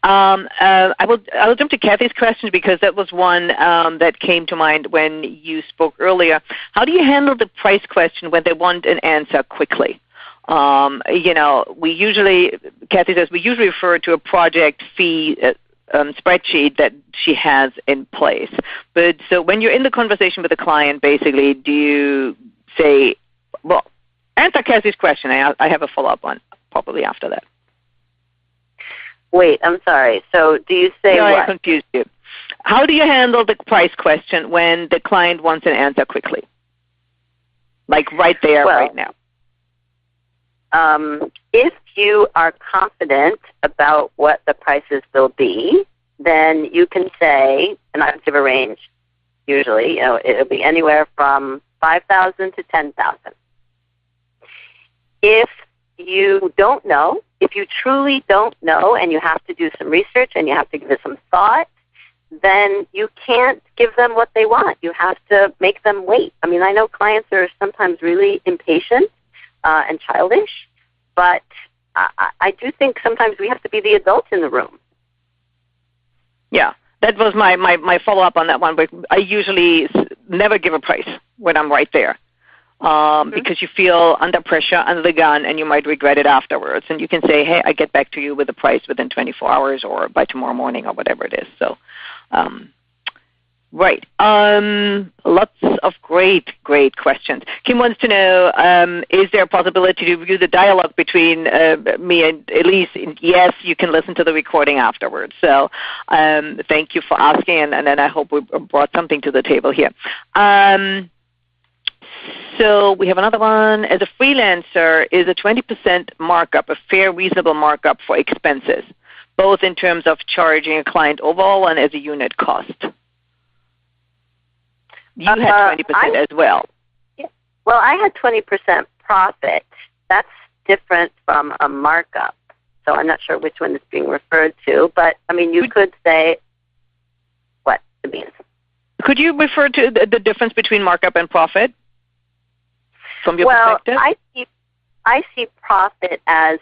I will jump to Kathy's question, because that was one that came to mind when you spoke earlier. How do you handle the price question when they want an answer quickly? Kathy says, we usually refer to a project fee spreadsheet that she has in place. But so when you're in the conversation with the client, basically, do you say, well, answer Kathy's question. I have a follow-up one probably after that. Wait, I'm sorry. So do you say what? I confused you. How do you handle the price question when the client wants an answer quickly? Like right there, right now. If you are confident about what the prices will be, then you can say, and I would give a range, usually, it'll be anywhere from $5,000 to $10,000. If you don't know, if you truly don't know and you have to do some research and you have to give it some thought, then you can't give them what they want. You have to make them wait. I mean, I know clients are sometimes really impatient and childish, but I do think sometimes we have to be the adults in the room. Yeah, that was my follow-up on that one. But I usually never give a price when I'm right there, because you feel under pressure, under the gun, and you might regret it afterwards. And you can say, hey, I get back to you with the price within 24 hours or by tomorrow morning or whatever it is. So, right. Lots of great questions. Kim wants to know, is there a possibility to review the dialogue between me and Elise? Yes, you can listen to the recording afterwards. So thank you for asking, and then I hope we brought something to the table here. So we have another one. As a freelancer, is a 20% markup a fair, reasonable markup for expenses, both in terms of charging a client overall and as a unit cost? You had 20% as well. Yeah. Well, I had 20% profit. That's different from a markup. So I'm not sure which one is being referred to, but I mean, you could say, what, Sabine? Could you refer to the difference between markup and profit from your perspective? I see profit as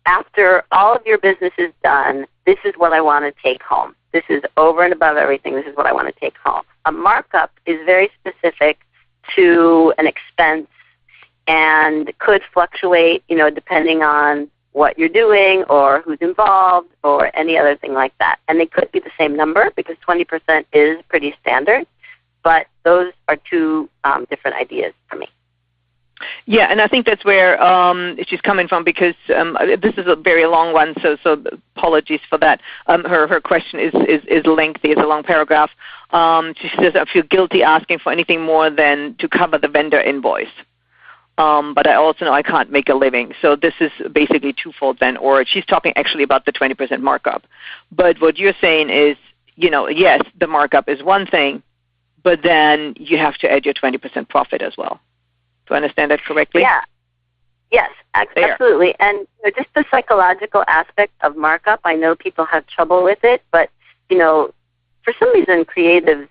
after all of your business is done, this is what I want to take home. This is over and above everything. This is what I want to take home. A markup is very specific to an expense and could fluctuate, depending on what you're doing or who's involved or any other thing like that. And they could be the same number because 20% is pretty standard, but those are two different ideas for me. Yeah, and I think that's where she's coming from because this is a very long one, so apologies for that. Her question is lengthy. It's a long paragraph. She says, I feel guilty asking for anything more than to cover the vendor invoice. But I also know I can't make a living. So this is basically twofold then, or she's talking actually about the 20% markup. But what you're saying is, yes, the markup is one thing, but then you have to add your 20% profit as well. Do I understand that correctly? Yeah. Yes, absolutely. And just the psychological aspect of markup, I know people have trouble with it, but, for some reason creatives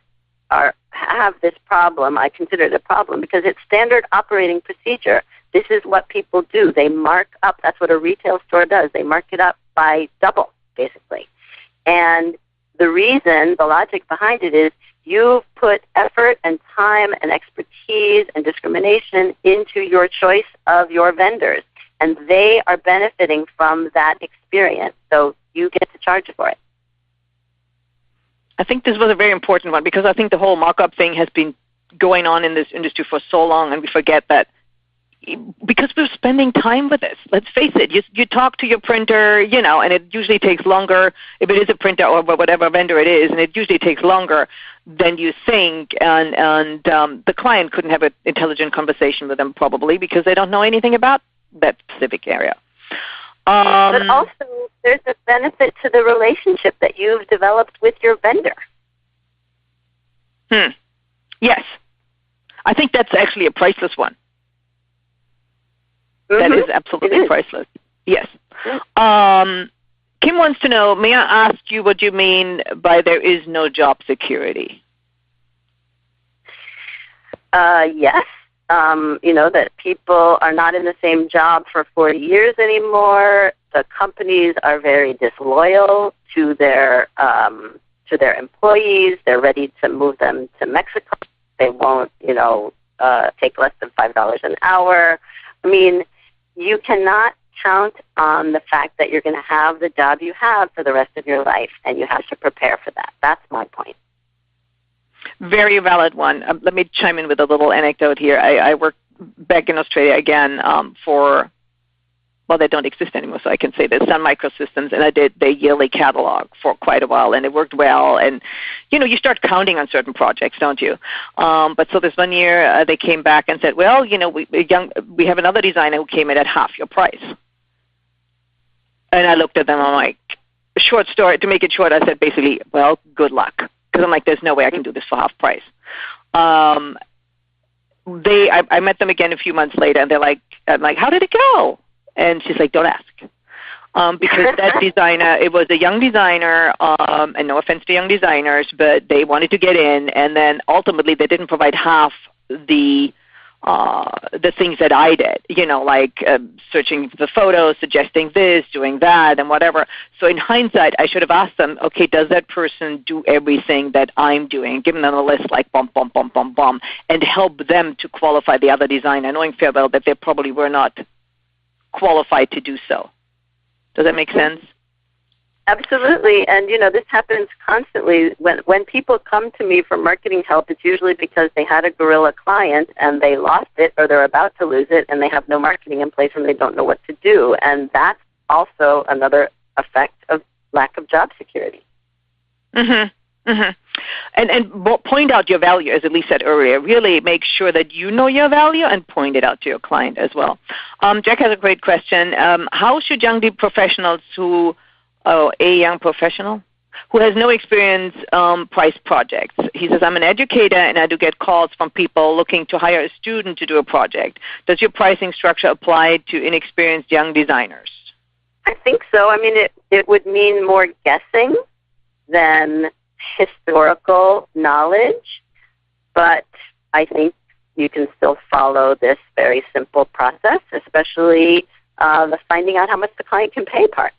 have this problem. I consider it a problem because it's standard operating procedure. This is what people do. They mark up. That's what a retail store does. They mark it up by double, basically. And the logic behind it is you've put effort and time and expertise and discrimination into your choice of your vendors, and they are benefiting from that experience, so you get to charge for it. I think this was a very important one because I think the whole markup thing has been going on in this industry for so long, and we forget that because we're spending time with this. Let's face it, you talk to your printer, and it usually takes longer if it is a printer or whatever vendor it is, and it usually takes longer than you think, and the client couldn't have an intelligent conversation with them probably because they don't know anything about that specific area. But also, there's a benefit to the relationship that you've developed with your vendor. Yes. I think that's actually a priceless one. Mm-hmm. That is absolutely priceless. Yes. Mm-hmm. Kim wants to know, may I ask you what you mean by there is no job security? Yes. That people are not in the same job for 40 years anymore. The companies are very disloyal to their employees. They're ready to move them to Mexico. They won't, take less than $5 an hour. I mean, you cannot count on the fact that you're going to have the job you have for the rest of your life, and you have to prepare for that. That's my point. Very valid one. Let me chime in with a little anecdote here. I worked back in Australia again they don't exist anymore, so I can say this, Sun Microsystems, and I did their yearly catalog for quite a while, and it worked well. And, you start counting on certain projects, don't you? But so this one year, they came back and said, well, we have another designer who came in at half your price. And I looked at them, I'm like, short story, to make it short, I said basically, well, good luck. Because I'm like, there's no way I can do this for half price. I met them again a few months later, and I'm like, how did it go? And she's like, don't ask. Because that designer, it was a young designer, and no offense to young designers, but they wanted to get in, and then ultimately they didn't provide half the things that I did, searching the photos, suggesting this, doing that, and whatever. So in hindsight, I should have asked them, okay, does that person do everything that I'm doing? Give them a list like bum, bum, bum, bum, bum, and help them to qualify the other designer, knowing fair well that they probably were not qualified to do so. Does that make sense? Absolutely. And, this happens constantly. When people come to me for marketing help, it's usually because they had a guerrilla client and they lost it or they're about to lose it and they have no marketing in place and they don't know what to do. And that's also another effect of lack of job security. Mm-hmm. Mm-hmm. And point out your value, as Ilise said earlier. Really make sure that you know your value and point it out to your client as well. Jack has a great question. How should young professionals a young professional? who has no experience price projects. He says, I'm an educator and I do get calls from people looking to hire a student to do a project. Does your pricing structure apply to inexperienced young designers? I think so. I mean, it would mean more guessing than historical knowledge, but I think you can still follow this very simple process, especially the finding out how much the client can pay part.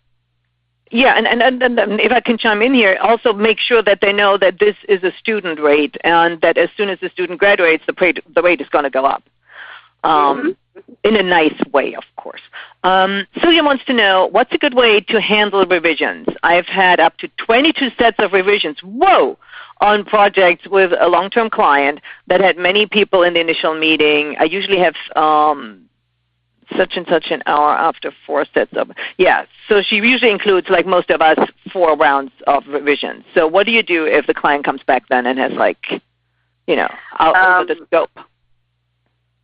Yeah, and if I can chime in here, also make sure that they know that this is a student rate and that as soon as the student graduates, the rate is going to go up. In a nice way, of course. Celia wants to know, what's a good way to handle revisions? I've had up to 22 sets of revisions, on projects with a long-term client that had many people in the initial meeting. I usually have such and such an hour after 4 sets of, so she usually includes, like most of us, 4 rounds of revisions. So what do you do if the client comes back then and has out over the scope?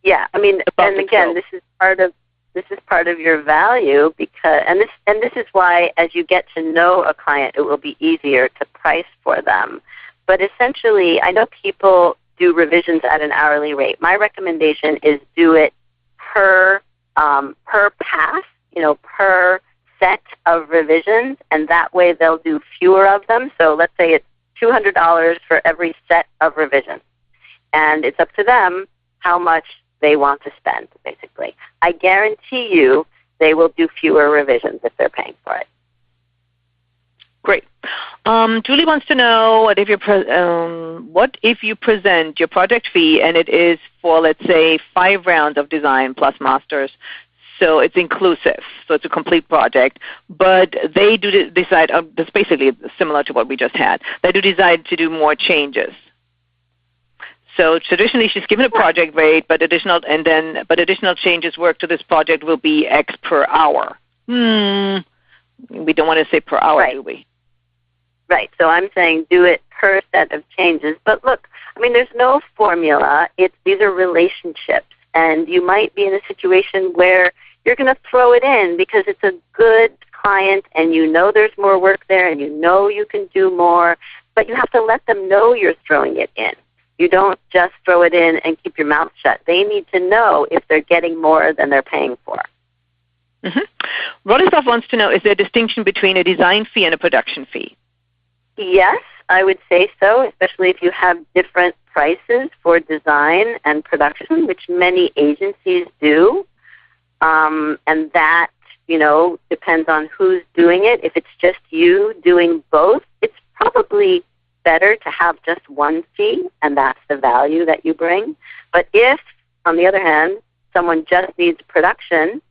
Yeah, I mean, and again, this is part of your value because, and this is why, as you get to know a client, it will be easier to price for them. But essentially, I know people do revisions at an hourly rate. My recommendation is do it per pass, per set of revisions, and that way they'll do fewer of them. So let's say it's $200 for every set of revisions, and it's up to them how much they want to spend, basically. I guarantee you they will do fewer revisions if they're paying for it. Great. Julie wants to know what if you present your project fee and it is for, let's say, 5 rounds of design plus masters, so it's inclusive, so it's a complete project, but they do decide, that's basically similar to what we just had, they do decide to do more changes. So traditionally, she's given a project rate, but additional changes work to this project will be X per hour. We don't want to say per hour, do we? Right. So I'm saying do it per set of changes. But look, I mean, there's no formula. These are relationships, and you might be in a situation where you're going to throw it in because it's a good client, and you know there's more work there, and you know you can do more. But you have to let them know you're throwing it in. You don't just throw it in and keep your mouth shut. They need to know if they're getting more than they're paying for. Rodislav wants to know, is there a distinction between a design fee and a production fee? Yes, I would say so, especially if you have different prices for design and production, which many agencies do. And that, depends on who's doing it. If it's just you doing both, it's probably better to have just one fee, and that's the value that you bring. But if, on the other hand, someone just needs production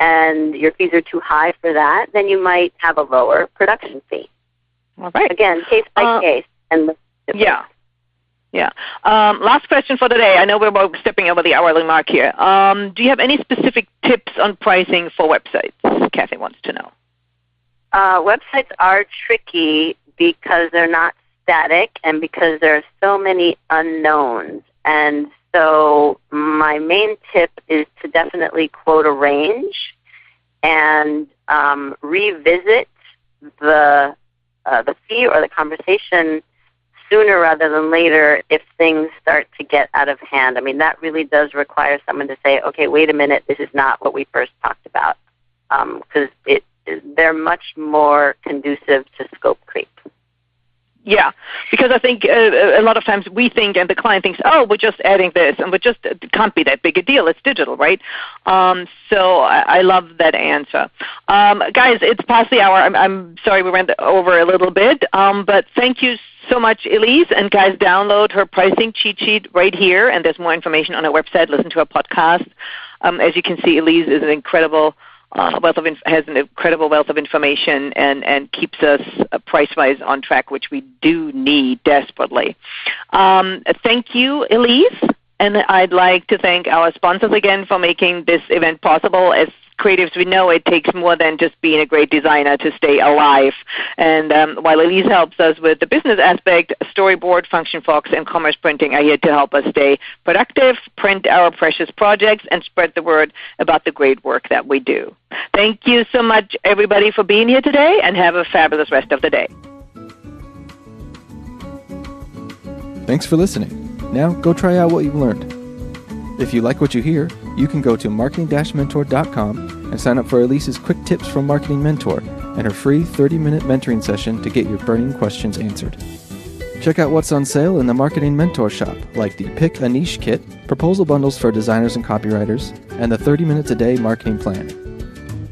and your fees are too high for that, then you might have a lower production fee. All right. Again, case by case. Yeah. Last question for the day. I know we're about stepping over the hourly mark here. Do you have any specific tips on pricing for websites? Kathy wants to know. Websites are tricky because they're not static and because there are so many unknowns. And so my main tip is to definitely quote a range and revisit the fee or the conversation sooner rather than later if things start to get out of hand. I mean, that really does require someone to say, okay, wait a minute, this is not what we first talked about, because they're much more conducive to scope creep. Yeah, because I think a lot of times we think, and the client thinks, oh, we're just adding this, and it can't be that big a deal. It's digital, right? So I love that answer. Guys, it's past the hour. I'm sorry we went over a little bit, but thank you so much, Ilise. And guys, download her pricing cheat sheet right here, and there's more information on her website. Listen to her podcast. As you can see, Ilise is an incredible has an incredible wealth of information and keeps us price-wise on track, which we do need desperately. Thank you, Ilise, and I'd like to thank our sponsors again for making this event possible. As creatives, we know it takes more than just being a great designer to stay alive. And while Ilise helps us with the business aspect, Storyboard, FunctionFox, and Commerce Printing are here to help us stay productive, print our precious projects, and spread the word about the great work that we do. Thank you so much, everybody, for being here today, and have a fabulous rest of the day. Thanks for listening. Now go try out what you've learned. If you like what you hear, you can go to marketing-mentor.com and sign up for Ilise's quick tips from Marketing Mentor and her free 30-minute mentoring session to get your burning questions answered. Check out what's on sale in the Marketing Mentor shop, like the Pick a Niche Kit, proposal bundles for designers and copywriters, and the 30 Minutes a Day marketing plan.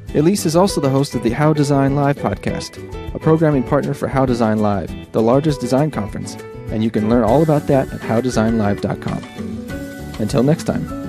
Ilise is also the host of the How Design Live podcast, a programming partner for How Design Live, the largest design conference, and you can learn all about that at howdesignlive.com. Until next time.